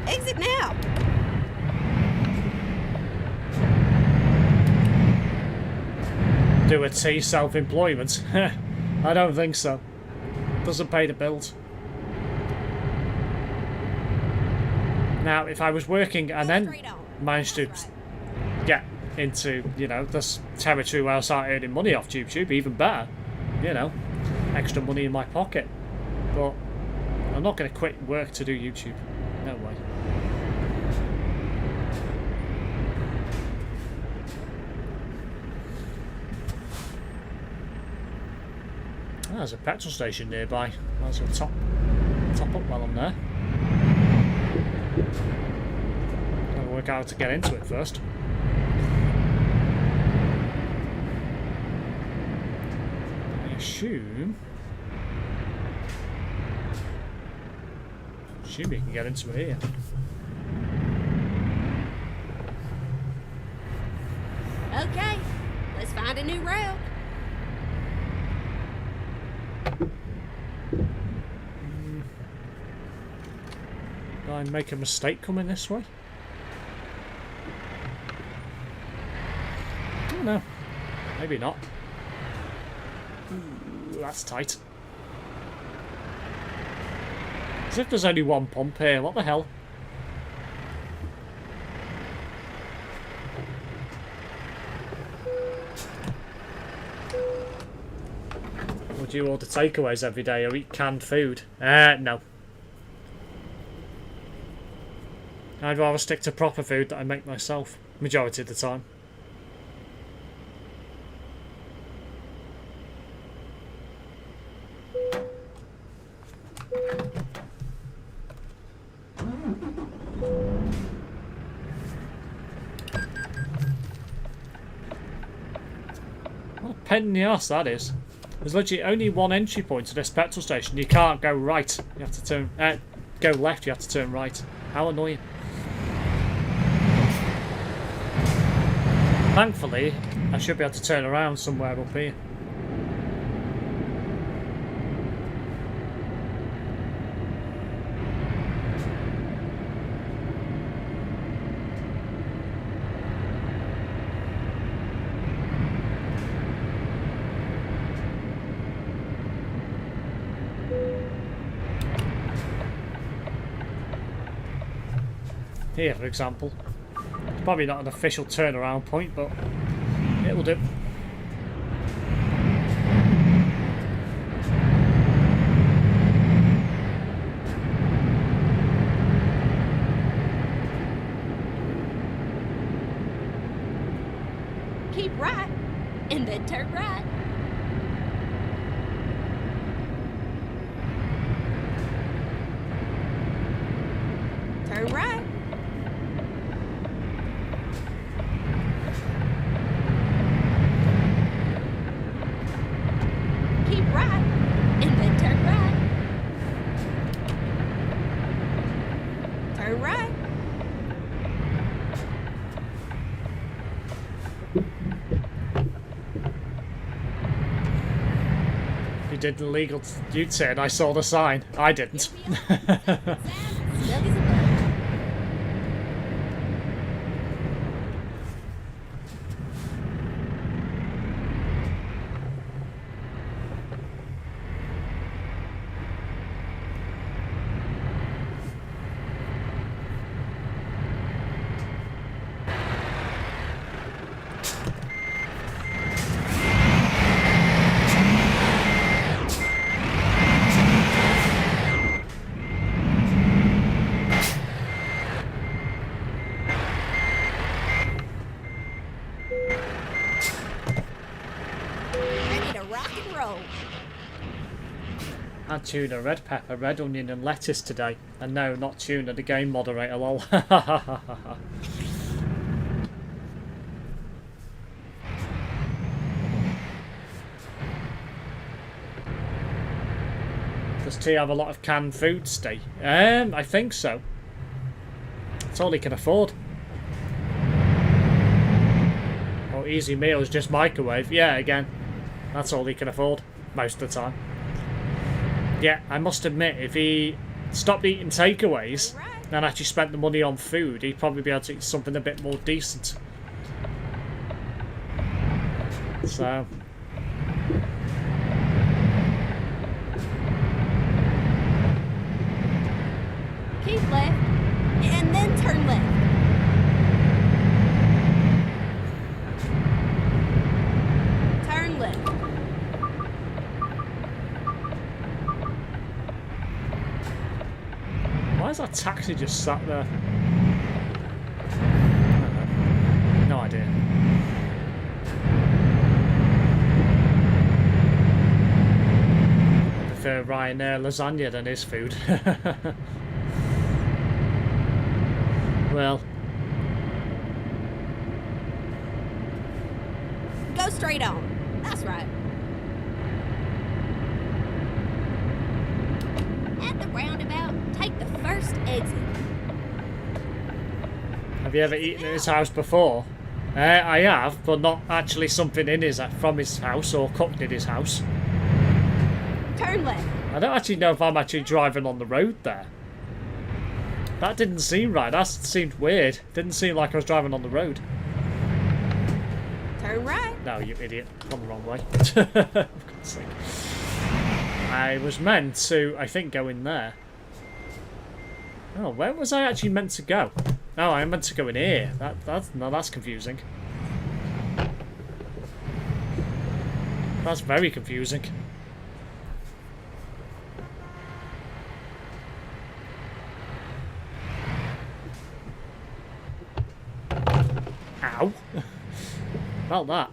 Exit now. Do a T self-employment? I don't think so. Doesn't pay the bills. Now, if I was working and then managed to get into, you know, this territory where I start earning money off YouTube, even better. You know, extra money in my pocket. But I'm not going to quit work to do YouTube. No way. Oh, there's a petrol station nearby. Might as well top up while I'm there. I'll work out how to get into it first. I assume you can get into it here. Okay, let's find a new route. Did I make a mistake coming this way? I don't know. Maybe not. Ooh, that's tight. As if there's only one pump here. What the hell? Would you order takeaways every day or eat canned food? No. I'd rather stick to proper food that I make myself, majority of the time. What a pain in the arse that is. There's literally only one entry point to this petrol station. You can't go right. You have to turn... go left, you have to turn right. How annoying. Thankfully, I should be able to turn around somewhere up here. Here, for example. It's probably not an official turnaround point, but it will do. Keep right, and then turn right. Turn right. Keep right, and then turn right. Turn right. You did illegal. You said I saw the sign. I didn't. Snug as a bug. Ready to rock and roll. Had tuna, red pepper, red onion and lettuce today. And no, not tuna, the game moderator, lol. Does T have a lot of canned food, Steve? I think so. It's all he can afford. Or easy meals, just microwave. Yeah, again, that's all he can afford most of the time. Yeah, I must admit, if he stopped eating takeaways and actually spent the money on food, he'd probably be able to eat something a bit more decent. So... Keep left, and then turn left. Turn left. Why is that taxi just sat there? I don't know. No idea. I prefer Ryanair lasagna than his food. Well, Go straight on. That's right. At the roundabout, take the first exit. have you ever eaten at his house before? I have, but not actually something in his from his house or cooked in his house. Turn left. I don't actually know if I'm actually driving on the road there. That didn't seem right. That seemed weird. Didn't seem like I was driving on the road. Turn right. No, you idiot. Gone the wrong way. For God's sake. I was meant to, I think, go in there. Oh, where was I actually meant to go? Oh, I meant to go in here. That's confusing. That's very confusing. Ow. Felt that.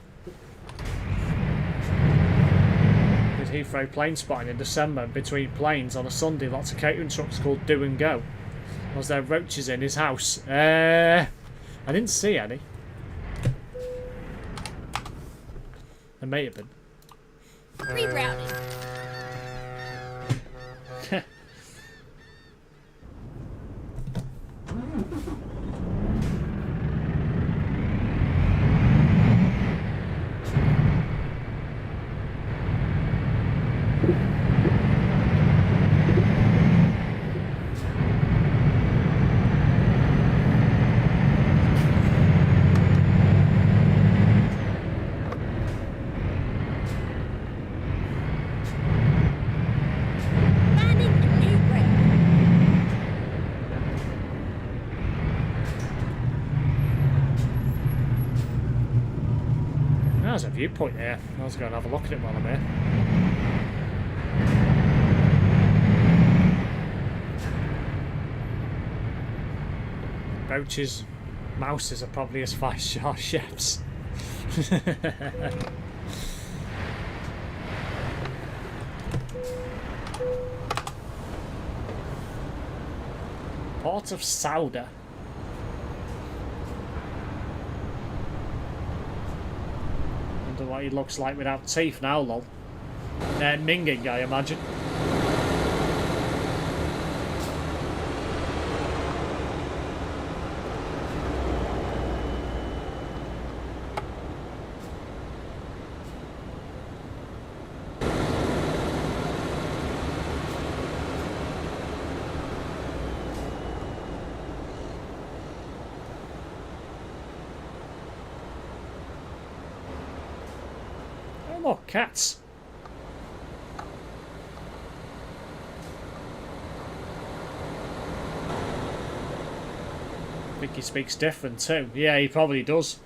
Did Heathrow plane spotting in December between planes on a Sunday. Lots of catering trucks called Do and Go. Was there roaches in his house? I didn't see any. There may have been. Rerouting. There's a viewpoint here. I was going to have a look at it while I'm here. Roaches, mouses are probably as fast as chefs. Port of Sauda. Wonder what he looks like without teeth now, lol. Minging, I imagine. Look, cats. I think he speaks different too. Yeah, he probably does.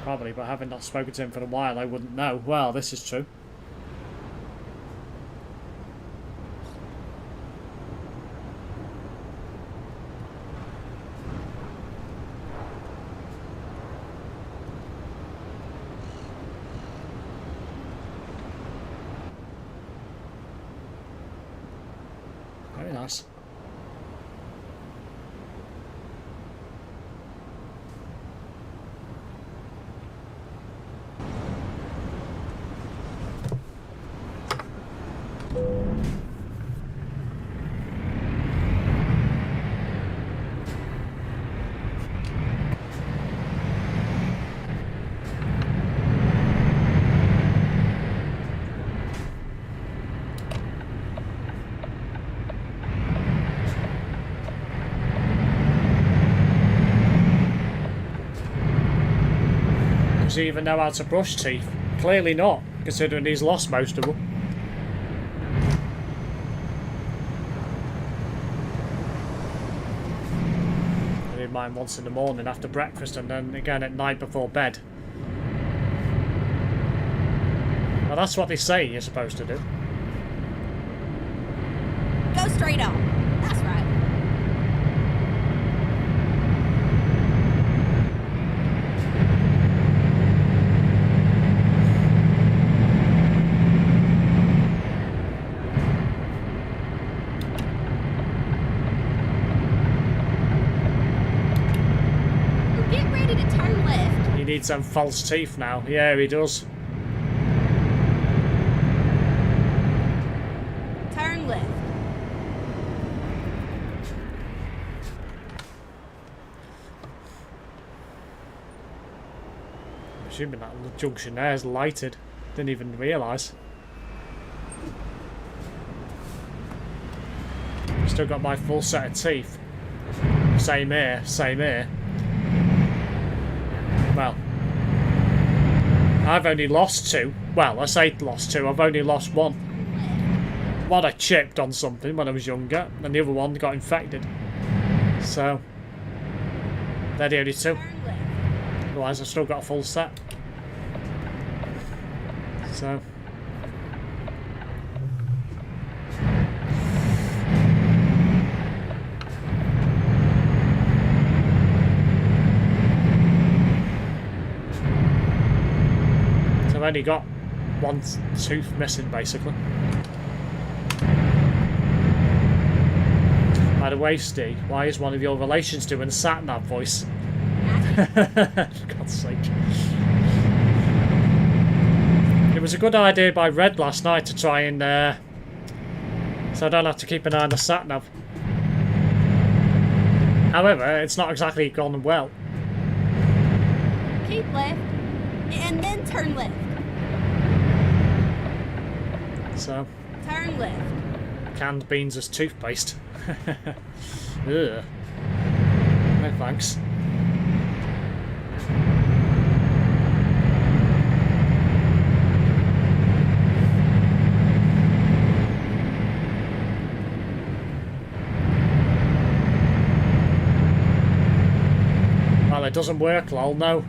Probably, but having not spoken to him for a while, I wouldn't know. Well, this is true. Very nice. Does he even know how to brush teeth? Clearly not, considering he's lost most of them. I did mine once in the morning after breakfast and then again at night before bed. Well, that's what they say you're supposed to do. Go straight on. That's right. Get ready to turn left. He needs some false teeth now. Yeah, he does. Turn left. I'm assuming that junction there is lighted. Didn't even realise. Still got my full set of teeth. Same here, same here. Well, I've only lost two. Well, I say lost two, I've only lost one. One I chipped on something when I was younger, and the other one got infected. So, they're the only two. Turn left. Otherwise, I've still got a full set. So. I've only got one tooth missing, basically. By the way, Steve, why is one of your relations doing a sat-nav voice? For God's sake. It was a good idea by Red last night to try and... so I don't have to keep an eye on the sat-nav. However, it's not exactly gone well. Keep left. And then turn left. So, Turn left. canned beans as toothpaste. Ugh. No thanks. Well, it doesn't work, lol, no.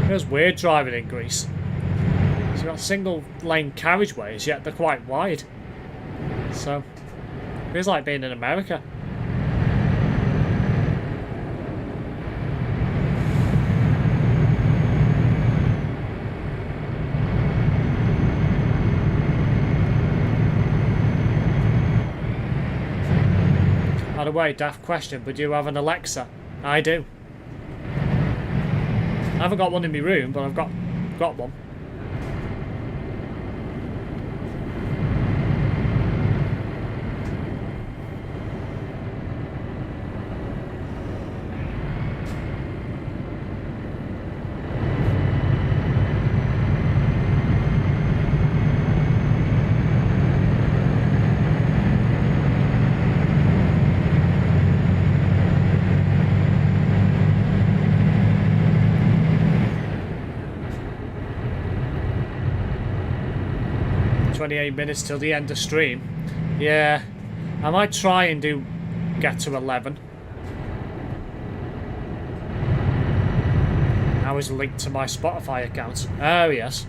It's weird driving in Greece. So you've got single lane carriageways, yet they're quite wide. So, it feels like being in America. By the way, daft question, but do you have an Alexa? I do. I haven't got one in my room, but I've got one. Minutes till the end of stream. Yeah, I might try and get to 11. I was linked to my Spotify account. Oh yes.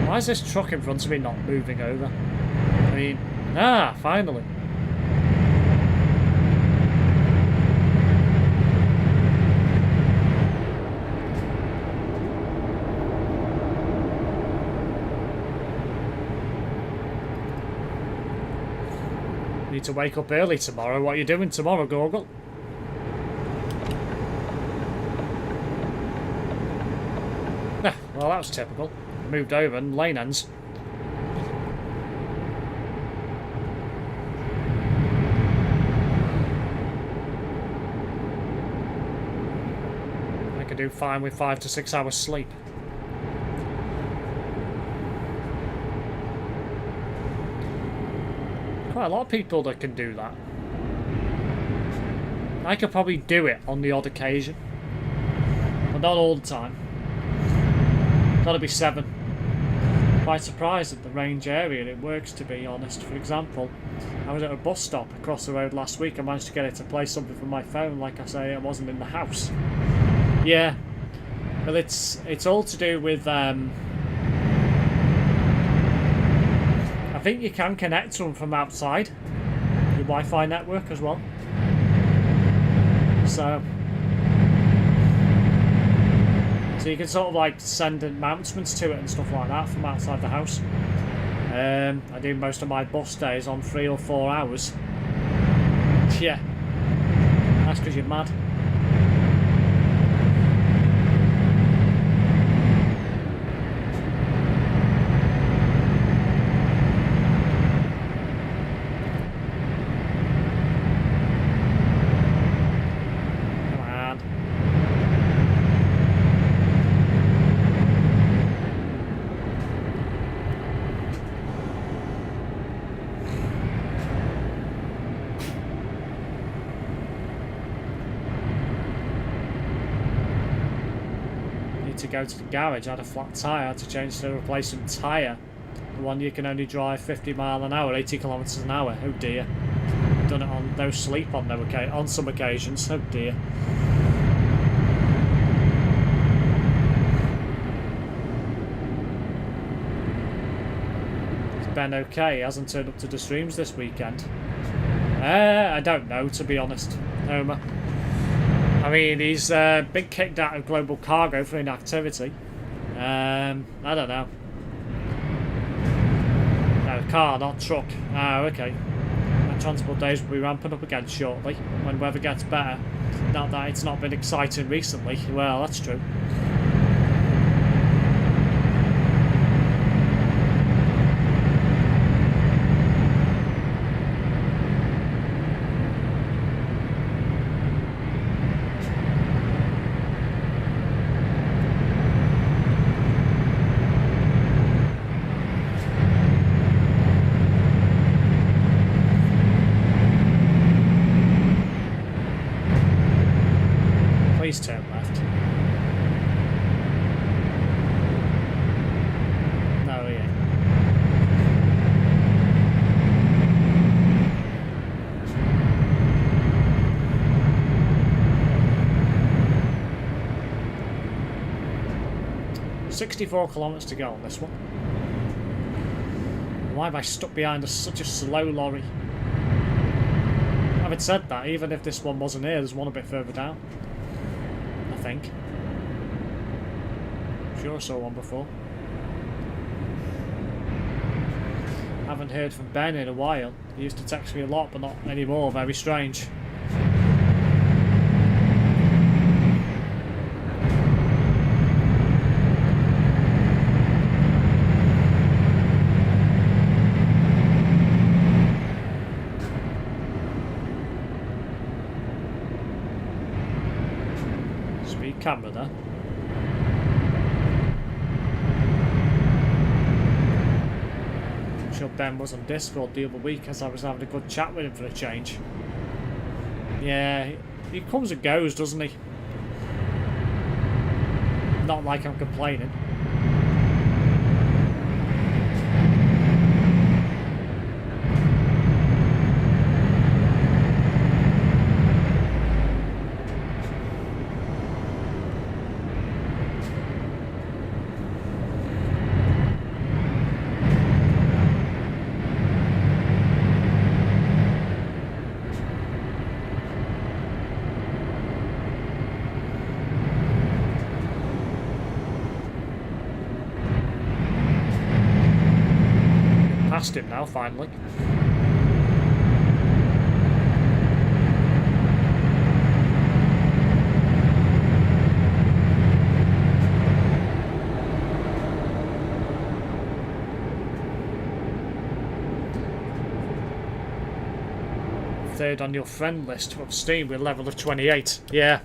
Why is this truck in front of me not moving over? I mean, finally. Need to wake up early tomorrow. What are you doing tomorrow, Goggle? Well, that was typical. Moved over and lane ends. I could do fine with 5 to 6 hours sleep. Quite a lot of people that can do that. I could probably do it on the odd occasion, but not all the time. Gotta be 7. Quite surprised at the range area it works, to be honest. For example, I was at a bus stop across the road last week. I managed to get it to play something from my phone. Like I say, I wasn't in the house. Yeah, well, it's all to do with I think you can connect to them from outside your Wi-Fi network as well. So you can sort of like send announcements to it and stuff like that from outside the house. I do most of my bus days on 3 or 4 hours. Yeah, that's because you're mad. me to go to the garage. I had a flat tyre. I had to change to a replacement tyre. The one you can only drive 50 mile an hour, 80 kilometres an hour. Oh dear. Done it on no sleep on on some occasions. Oh dear. Is Ben okay? He hasn't turned up to the streams this weekend. I don't know, to be honest, Homer. I mean, he's been kicked out of Global Cargo for inactivity. I don't know. No, car, not truck. Oh, okay. My transport days will be ramping up again shortly, when weather gets better. Not that it's not been exciting recently. Well, that's true. Please turn left. No, yeah. "64 kilometres to go on this one. Why am I stuck behind such a slow lorry?" Having said that, even if this one wasn't here, there's one a bit further down. I think. Sure I saw one before. Haven't heard from Ben in a while. He used to text me a lot, but not anymore. Very strange. Camera there. I'm sure Ben was on Discord the other week as I was having a good chat with him for a change. Yeah, he comes and goes, doesn't he? Not like I'm complaining. Past him now, finally. Third on your friend list of Steam with a level of 28. Yeah.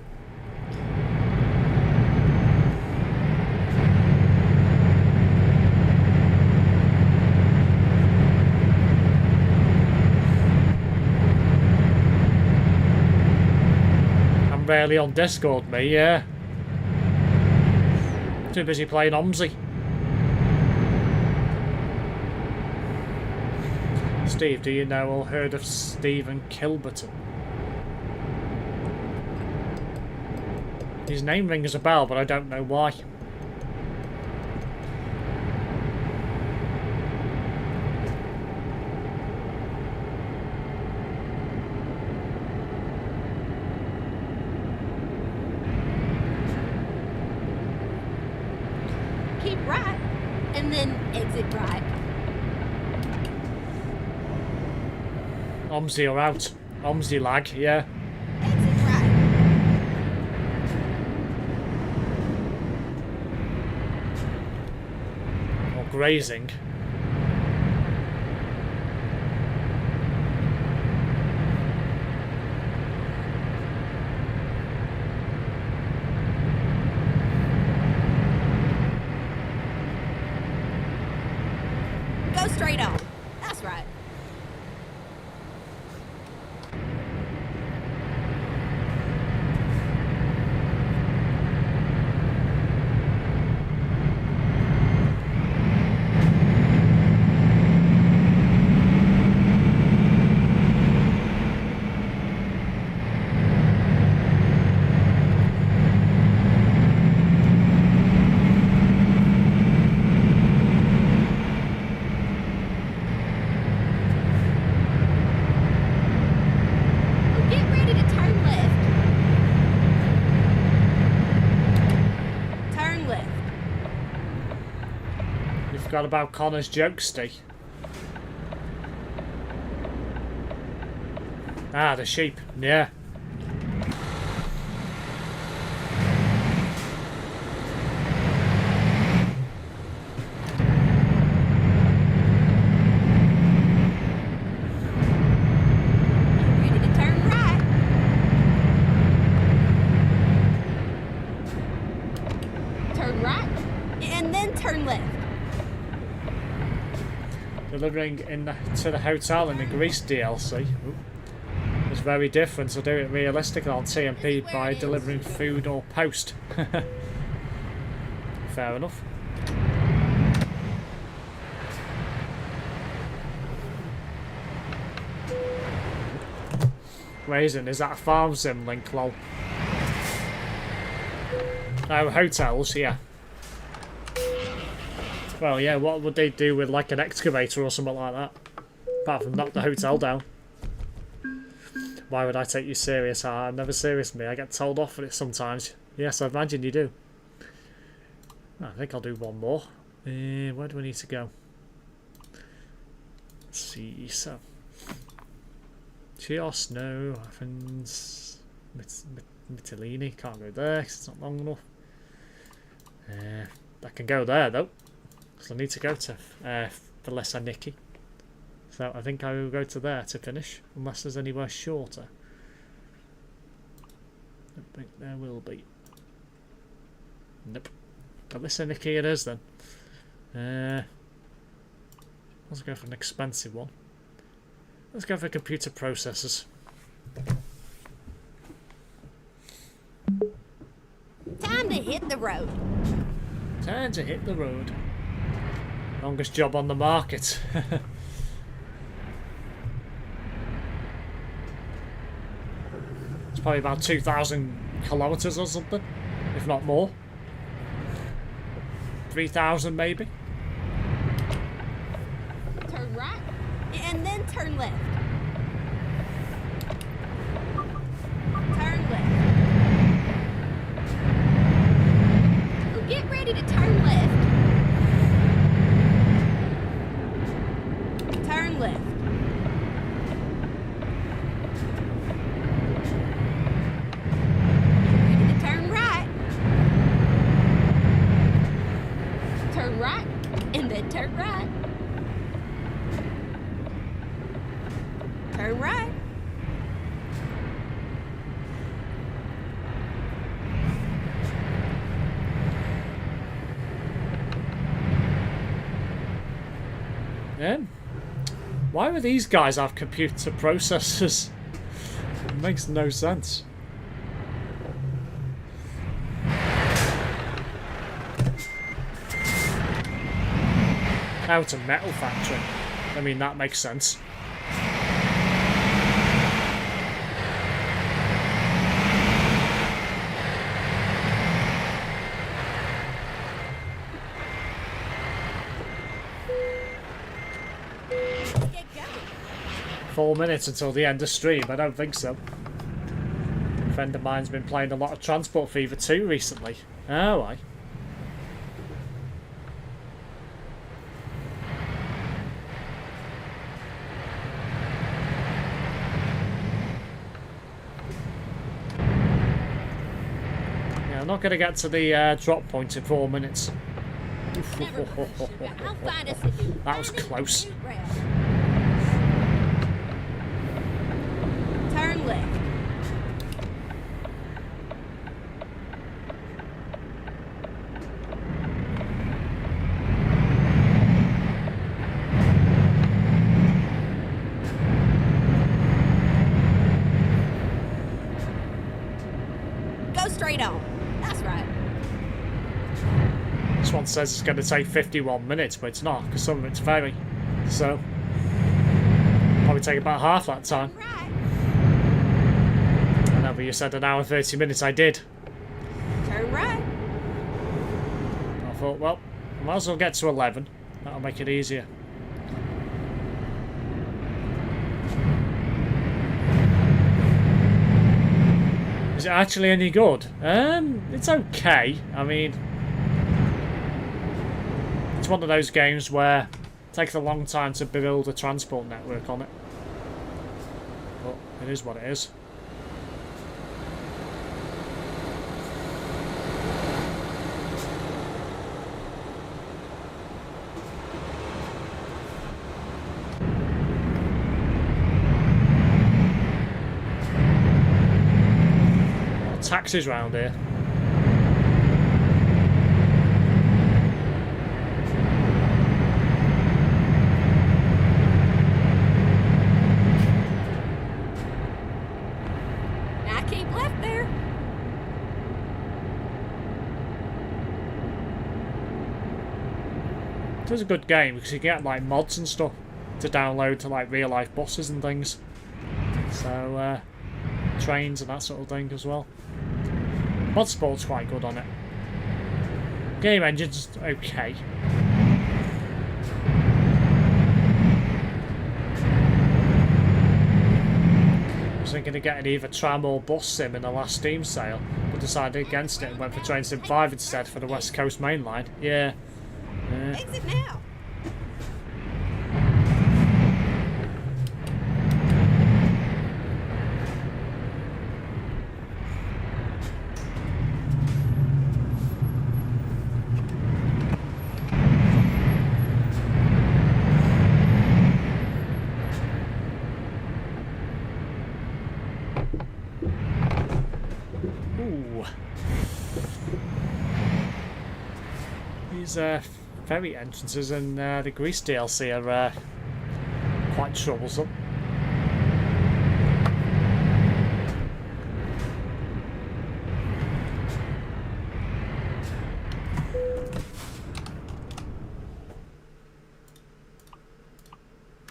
Barely on Discord, me, yeah. Too busy playing OMSI. Steve, do you know or heard of Stephen Kilberton? His name rings a bell, but I don't know why. OMSI are out. OMSI lag, yeah. Exit right. Or grazing. Go straight on. That's right. Forgot about Connor's jokesty. Ah, the sheep. Yeah. Ready to turn right. Turn right, and then turn left. Delivering to the hotel in the Greece DLC. Ooh. It's very different to do it realistically on TMP by delivering food or post. Fair enough. Raisin, is that a farm sim link, lol? Oh, hotels, yeah. Well, yeah, what would they do with like an excavator or something like that? Apart from knock the hotel down. Why would I take you serious? I'm never serious with me. I get told off for it sometimes. Yes, I imagine you do. I think I'll do one more. Where do we need to go? Let's see, so... Chios, no. Athens... Mytilene, can't go there because it's not long enough. I can go there though. So I need to go to Thessaloniki. So I think I will go to there to finish, unless there's anywhere shorter. I don't think there will be. Nope. Thessaloniki it is then. Let's go for an expensive one. Let's go for computer processors. Time to hit the road. Time to hit the road. Longest job on the market. It's probably about 2,000 kilometers or something, if not more. 3,000 maybe. Turn right, and then turn left. Turn left. Oh, get ready to turn left. Turn left. Ready to turn right. Turn right, and then turn right. Turn right. Yeah. Why would these guys have computer processors? It makes no sense. Out of metal factory. I mean, that makes sense. Let's get going. 4 minutes until the end of stream. I don't think so. A friend of mine's been playing a lot of Transport Fever 2 recently. Oh, aye. Yeah, I'm not going to get to the drop point in 4 minutes. Never mind, sugar. I'll find us a new That was find us a close. new route. Turn left. Go straight on. That's right. This one says it's going to take 51 minutes, but it's not, because some of it's ferry. So, probably take about half that time. Right. I know, but you said an hour and 30 minutes. I did. Turn right. I thought, well, I might as well get to 11. That'll make it easier. Is it actually any good? It's okay. I mean, it's It's one of those games where it takes a long time to build a transport network on it. But it is what it is. Taxis round here. Now keep left there. It is a good game because you get like mods and stuff to download to like real life buses and things. So trains and that sort of thing as well. Mod Sport's quite good on it. Game engine's okay. I was thinking of getting either tram or bus sim in the last Steam sale, but decided against it and went for Train Sim 5 instead for the West Coast main line. Yeah. Exit now. These ferry entrances in the Grease DLC are quite troublesome.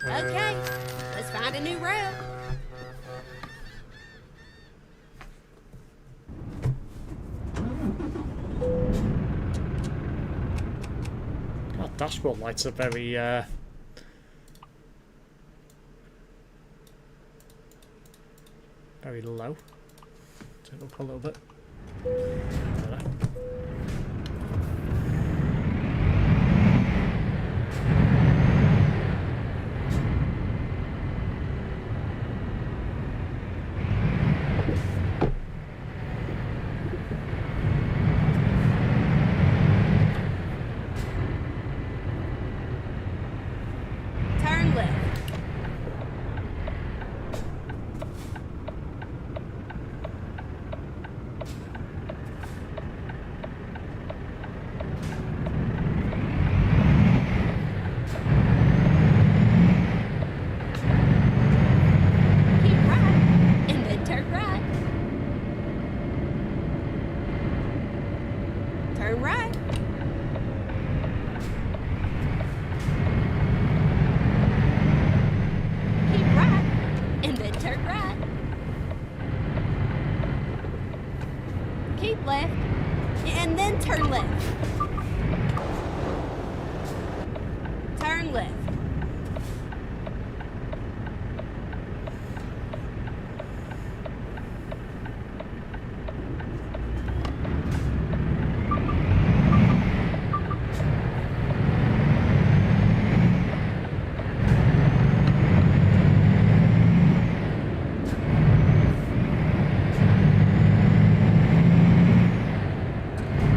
Okay, let's find a new route. God, dashboard lights are very very low. Turn it up a little bit. There. Turn left. Keep right, and then turn right. Turn right. Keep right, and then turn right. Keep left, and then turn left. Turn left.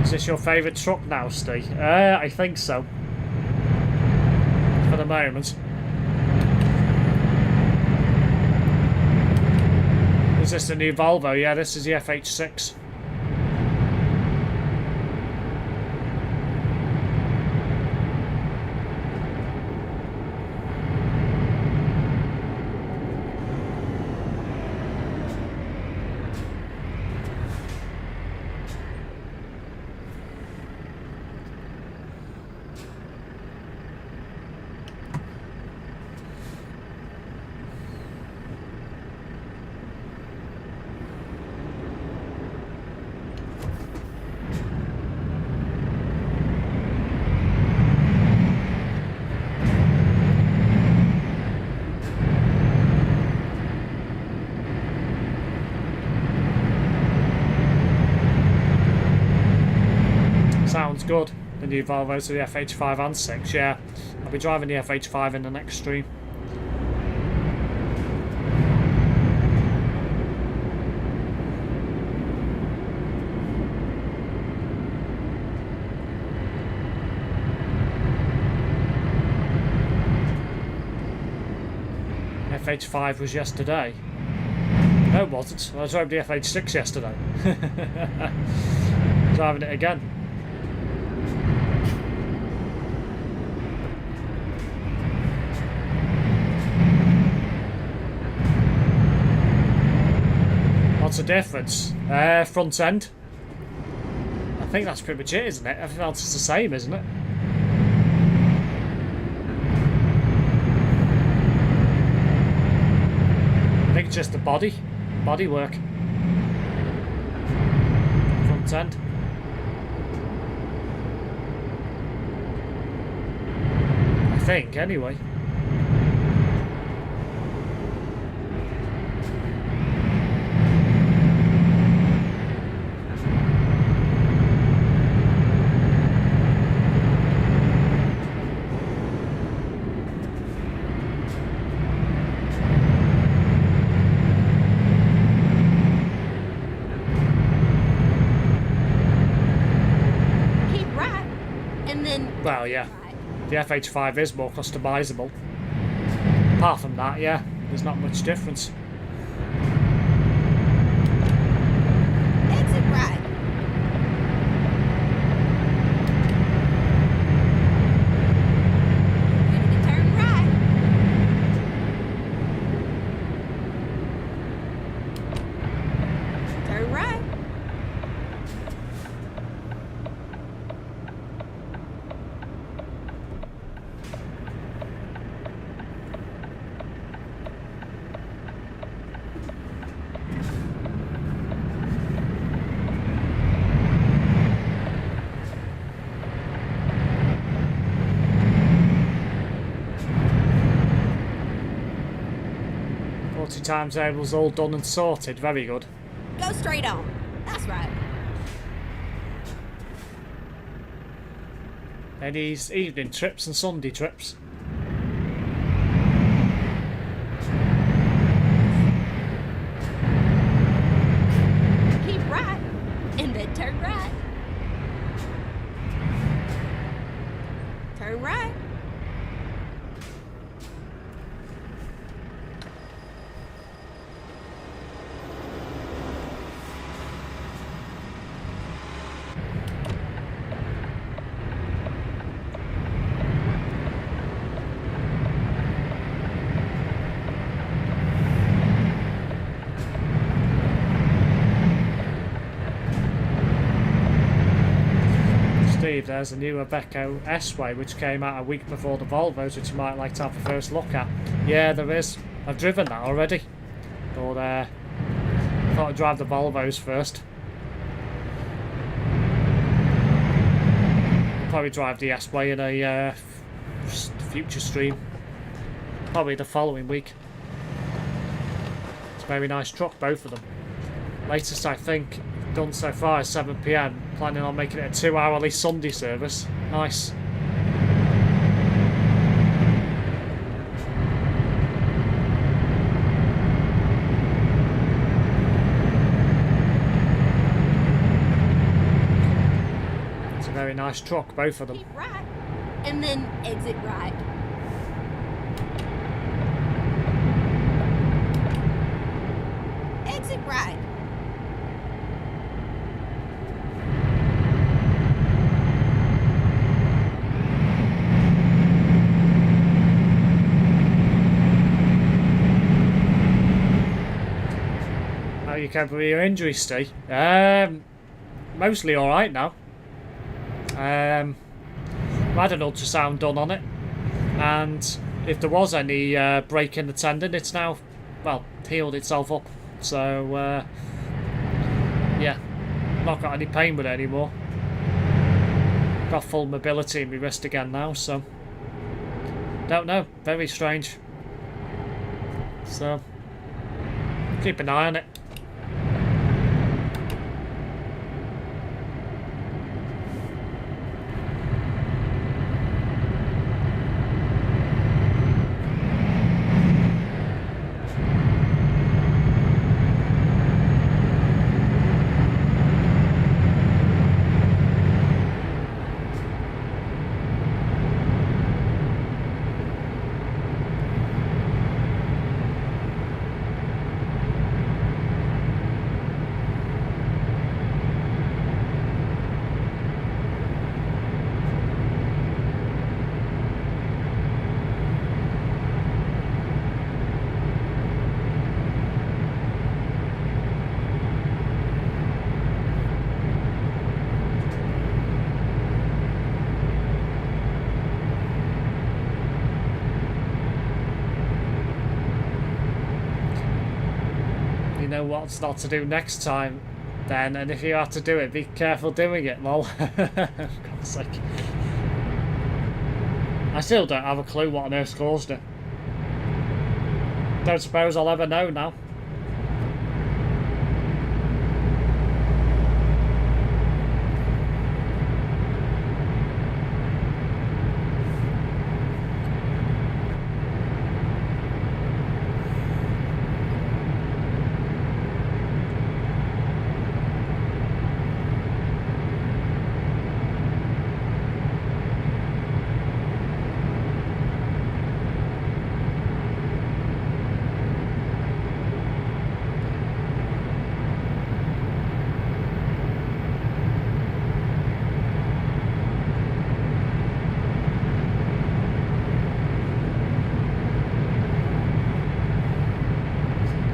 Is this your favourite truck now, Steve? I think so. For the moment. Is this the new Volvo? Yeah, this is the FH6. Sounds good. The new Volvo to the FH5 and 6, yeah. I'll be driving the FH5 in the next stream. FH5 was yesterday. No, it wasn't. I drove the FH6 yesterday. Driving it again. What's the difference? Front end. I think that's pretty much it, isn't it? Everything else is the same, isn't it? I think it's just the body work. Front end. I think, anyway. Well, yeah, the FH5 is more customisable. Apart from that, yeah, there's not much difference. Exit right. Ready to turn right. Turn right. Timetables all done and sorted. Very good. Go straight on. That's right. Eddie's evening trips and Sunday trips. Keep right, and then turn right. Turn right. There's a new Iveco S-Way which came out a week before the Volvos, which you might like to have a first look at. Yeah, there is. I've driven that already, but I thought I'd drive the Volvos first. I'll probably drive the S-Way in a future stream, probably the following week. It's a very nice truck, both of them. Latest I think done so far is 7 PM. Planning on making it a 2-hourly Sunday service. Nice. It's a very nice truck, both of them. Keep right, and then exit right. Exit right. You coping with your injury, Steve? Mostly alright now. I had an ultrasound done on it, and if there was any break in the tendon, it's now, well, healed itself up. So, yeah, not got any pain with it anymore. Got full mobility in my wrist again now, so don't know. Very strange. So, keep an eye on it. know what's not to do next time then, and if you have to do it, be careful doing it, lol. For God's sake. I still don't have a clue what on earth caused it. Don't suppose I'll ever know now.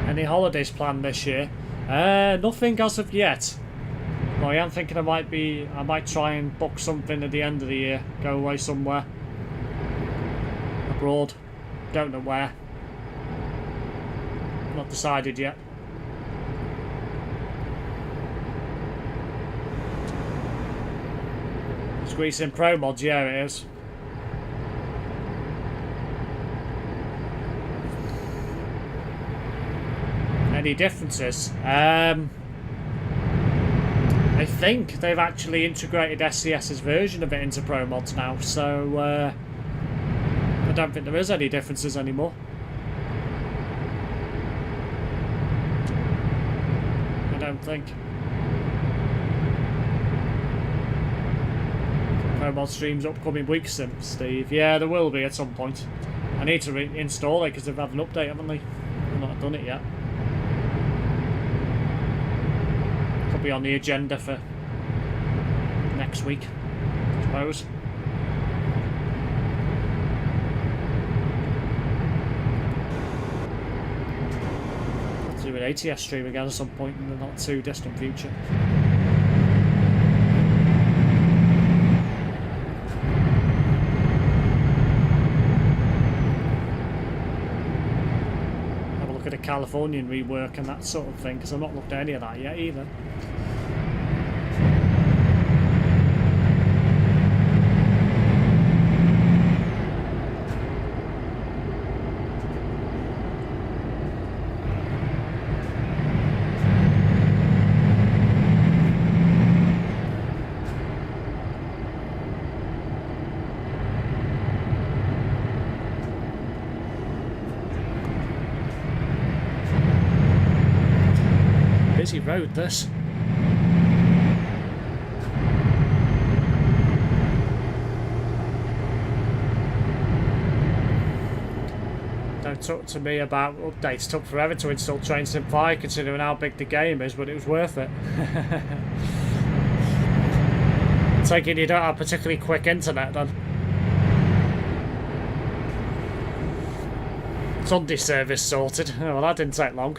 Any holidays planned this year? Nothing as of yet. Well, I am thinking I might try and book something at the end of the year. Go away somewhere. Abroad. Don't know where. Not decided yet. It's Greece in Pro Mods, yeah it is. Any differences? I think they've actually integrated SCS's version of it into Pro Mods now, so I don't think there is any differences anymore. I don't think. Pro Mod streams upcoming weeks, SimSteve. Yeah, there will be at some point. I need to reinstall it because they've had an update, haven't they? They've not done it yet. Be on the agenda for next week, I suppose. I'll do an ATS stream again at some point in the not too distant future. Have a look at a Californian rework and that sort of thing, because I've not looked at any of that yet either. Busy road, this. Don't talk to me about updates. Took forever to install Train Sim 5 considering how big the game is, but it was worth it. Taking you don't have particularly quick internet then. Sunday service sorted. Oh, well, that didn't take long.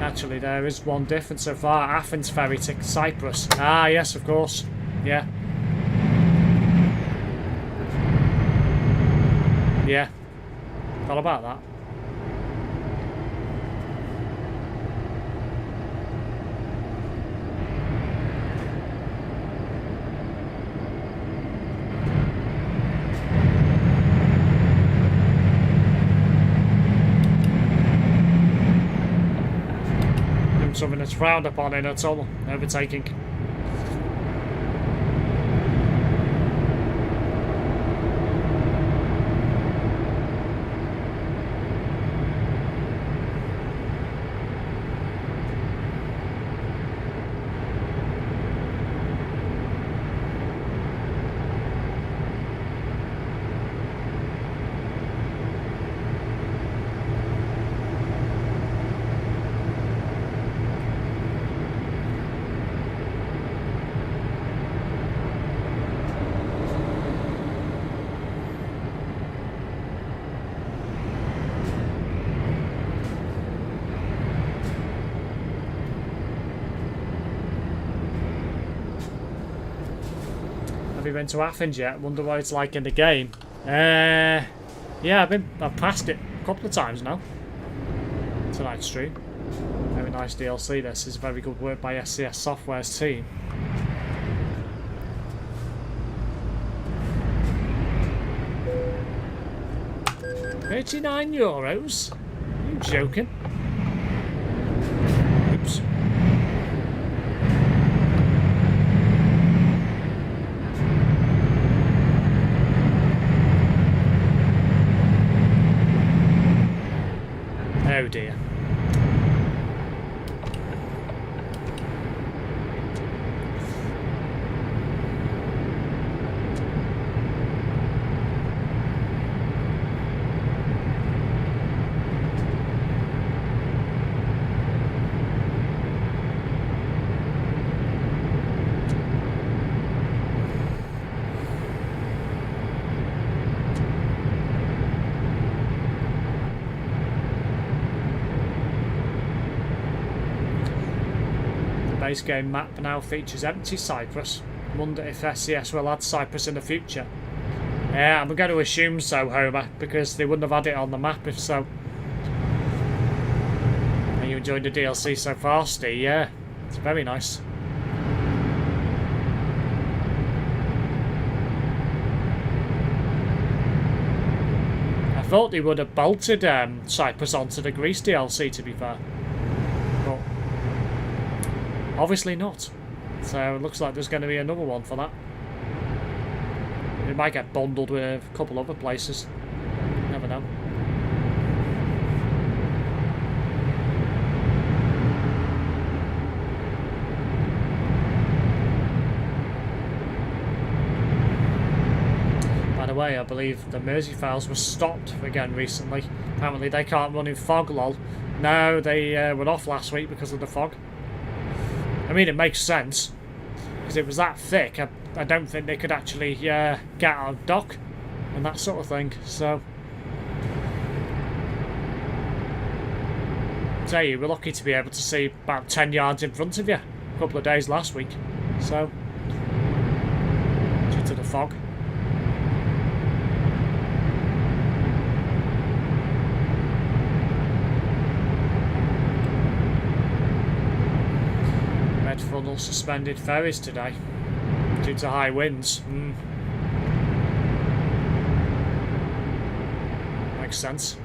Actually, there is one difference so far. Athens ferry to Cyprus. Ah, yes, of course. Yeah. Yeah. All about that. Something that's frowned upon in at all, overtaking. Have you been to Athens yet? Wonder what it's like in the game. Yeah, I've passed it a couple of times now. Tonight's stream. Very nice DLC. This is very good work by SCS Software's team. €39? Are you joking? Oops. Oh dear. Base game map now features empty Cyprus. I wonder if SCS will add Cyprus in the future. Yeah, I'm going to assume so, Homer, because they wouldn't have had it on the map if so. Are you enjoying the DLC so far, Steve? Yeah, it's very nice. I thought they would have bolted Cyprus onto the Greece DLC, to be fair. But obviously not. So it looks like there's going to be another one for that. It might get bundled with a couple other places. Never know. By the way, I believe the Mersey files were stopped again recently. Apparently they can't run in fog, lol. No, they were off last week because of the fog. I mean, it makes sense, because it was that thick. I don't think they could actually get out of dock and that sort of thing. So, I tell you, we're lucky to be able to see about 10 yards in front of you a couple of days last week. So, due to the fog. Funnel suspended ferries today due to high winds. Makes sense.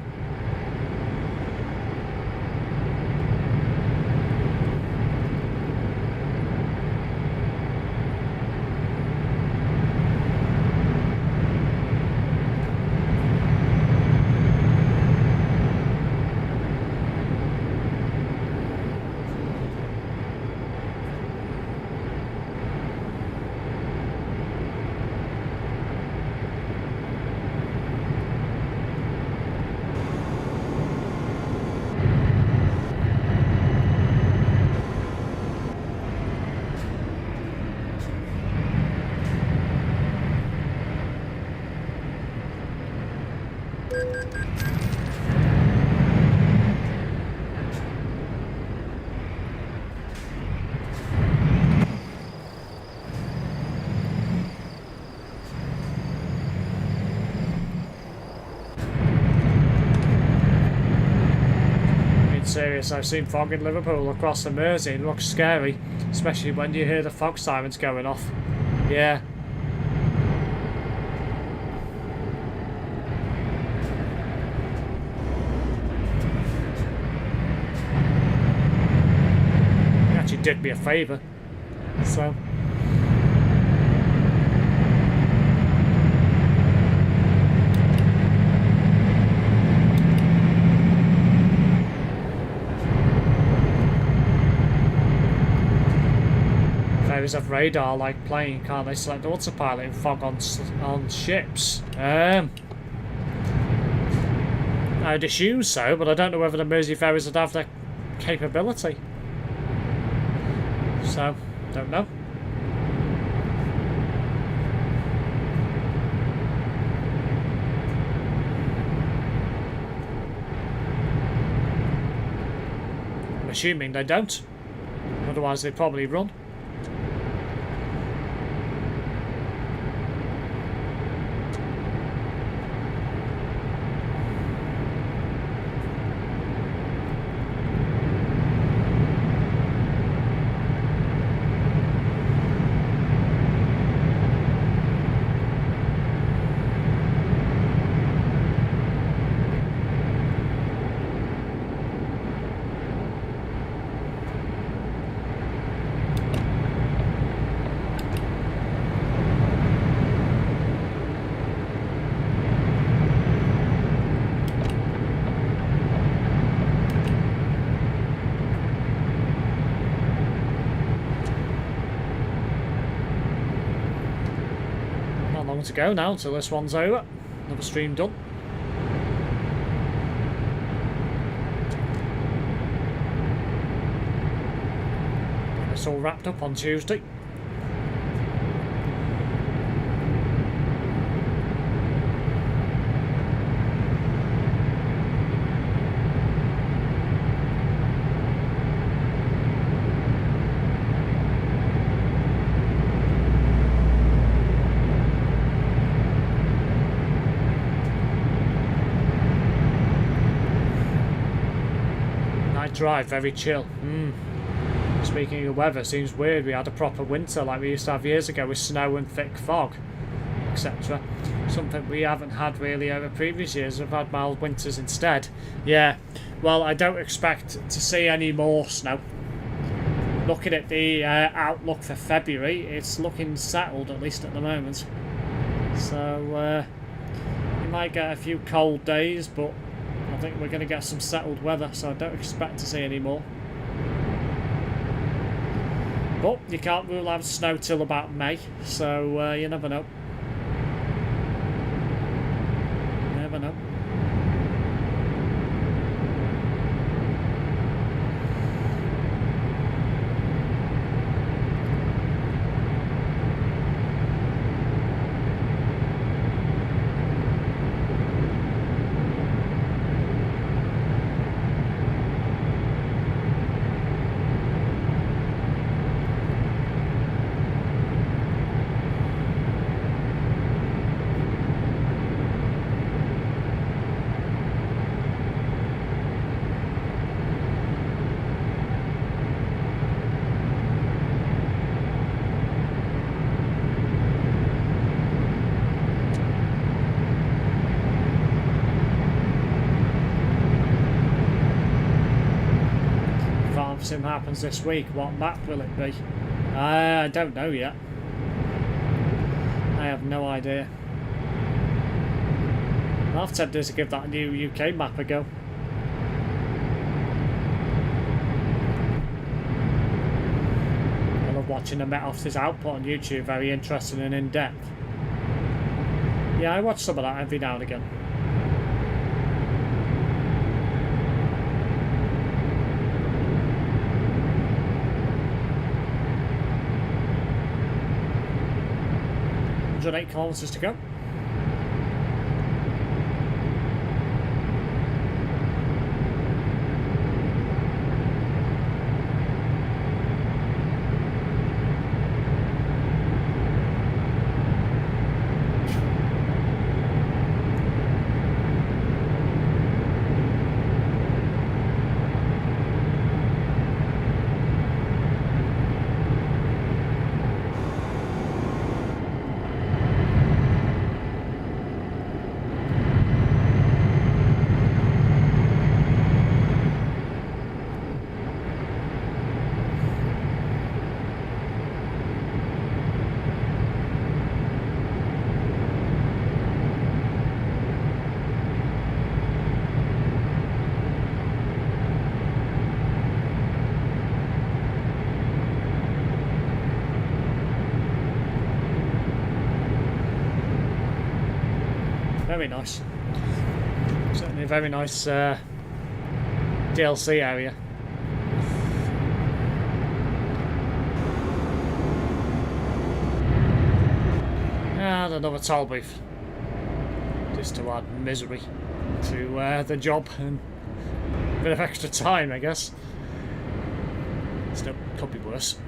Serious, I've seen fog in Liverpool across the Mersey. It looks scary, especially when you hear the fog sirens going off. Yeah. It actually did me a favour. So. Ferries have radar like plane, can't they? Select autopilot in fog on ships. I'd assume so, but I don't know whether the Mersey ferries would have that capability. So, don't know. I'm assuming they don't. Otherwise they'd probably run. long to go now till this one's over. Another stream done. It's all wrapped up on Tuesday. Drive very chill. Speaking of weather, seems weird we had a proper winter like we used to have years ago with snow and thick fog, etc. Something we haven't had really over previous years. We've had mild winters instead. Yeah, well, I don't expect to see any more snow. Looking at the outlook for February, it's looking settled, at least at the moment. So you might get a few cold days, but I think we're going to get some settled weather, so I don't expect to see any more. But you can't rule out snow till about May, so you never know. Never know. Sim happens this week, what map will it be? I don't know yet. I have no idea. I've tempted to give that new UK map a go. I love watching the Met Office's output on YouTube, very interesting and in-depth. Yeah, I watch some of that every now and again. .8 kilometers to go. Very nice. Certainly a very nice DLC area. And another toll booth. Just to add misery to the job and a bit of extra time, I guess. Still, could be worse.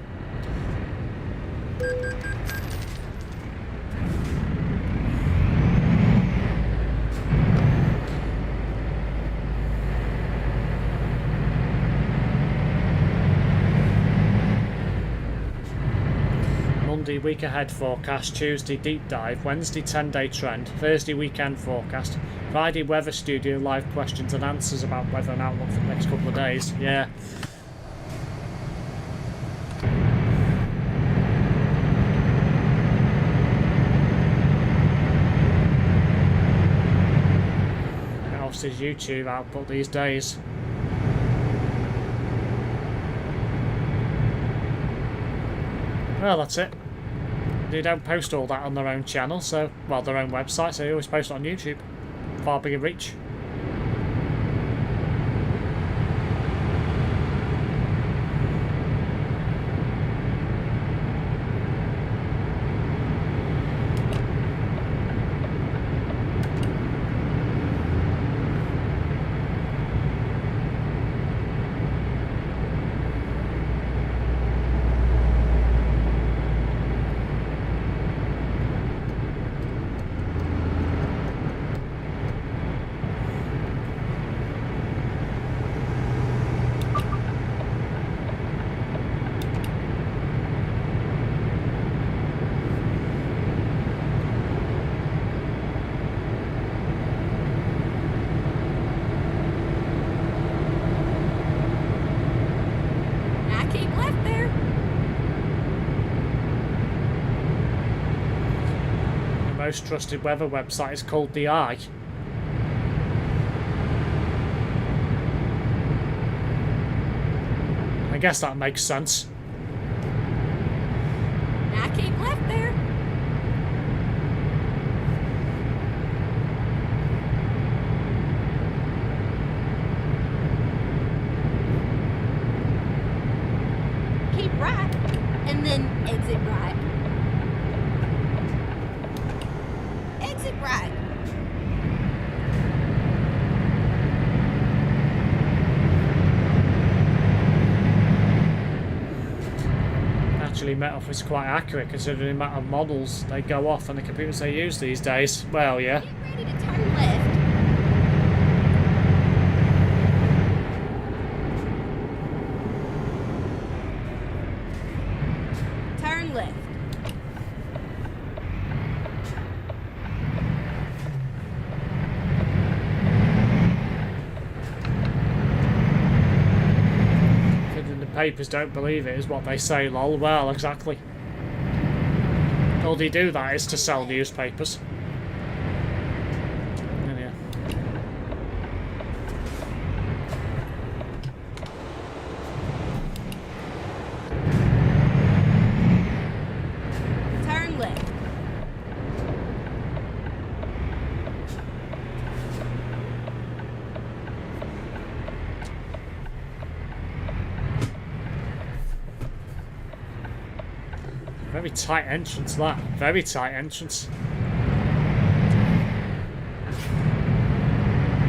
Monday week ahead forecast, Tuesday deep dive, Wednesday 10-day trend, Thursday weekend forecast, Friday weather studio live questions and answers about weather and outlook for the next couple of days. Yeah. Obviously YouTube output these days. Well, that's it. They don't post all that on their own channel, so, well, their own website, so they always post it on YouTube. Far bigger reach. I keep left there. The most trusted weather website is called The Eye. I guess that makes sense. I keep left there. Keep right, and then exit right. Exit right. Actually, Metoff is quite accurate considering the amount of models they go off and the computers they use these days. Well, yeah. Get ready to turn left. Turn left. Considering the papers don't believe it is what they say, lol. Well, exactly. All they do that is to sell newspapers. And yeah. Turn left. Very tight entrance, that. Very tight entrance.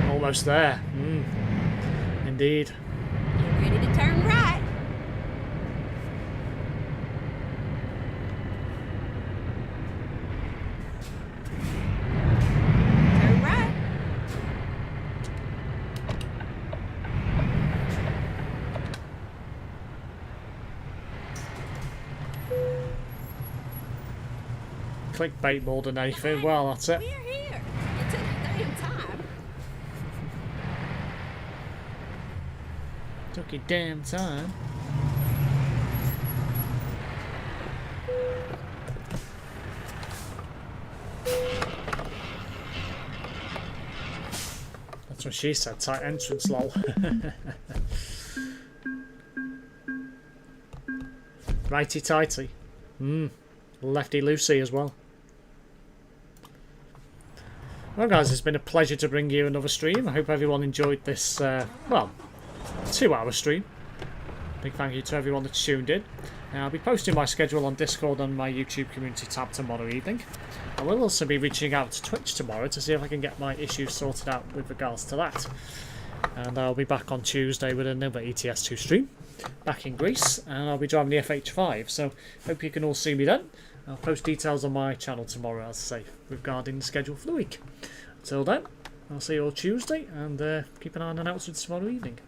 Almost there. Indeed. Get ready to turn right. Turn right. Clickbait more than anything. Well, that's it. We're here. It took a damn time. Took your damn time. That's what she said. Tight entrance, lol. Righty tighty. Lefty loosey as well. Well guys, it's been a pleasure to bring you another stream. I hope everyone enjoyed this, well, 2-hour stream. Big thank you to everyone that tuned in. I'll be posting my schedule on Discord and my YouTube community tab tomorrow evening. I will also be reaching out to Twitch tomorrow to see if I can get my issues sorted out with regards to that. And I'll be back on Tuesday with another ETS2 stream, back in Greece, and I'll be driving the FH5, so hope you can all see me then. I'll post details on my channel tomorrow, as I say, regarding the schedule for the week. Until then, I'll see you all Tuesday, and keep an eye on announcements tomorrow evening.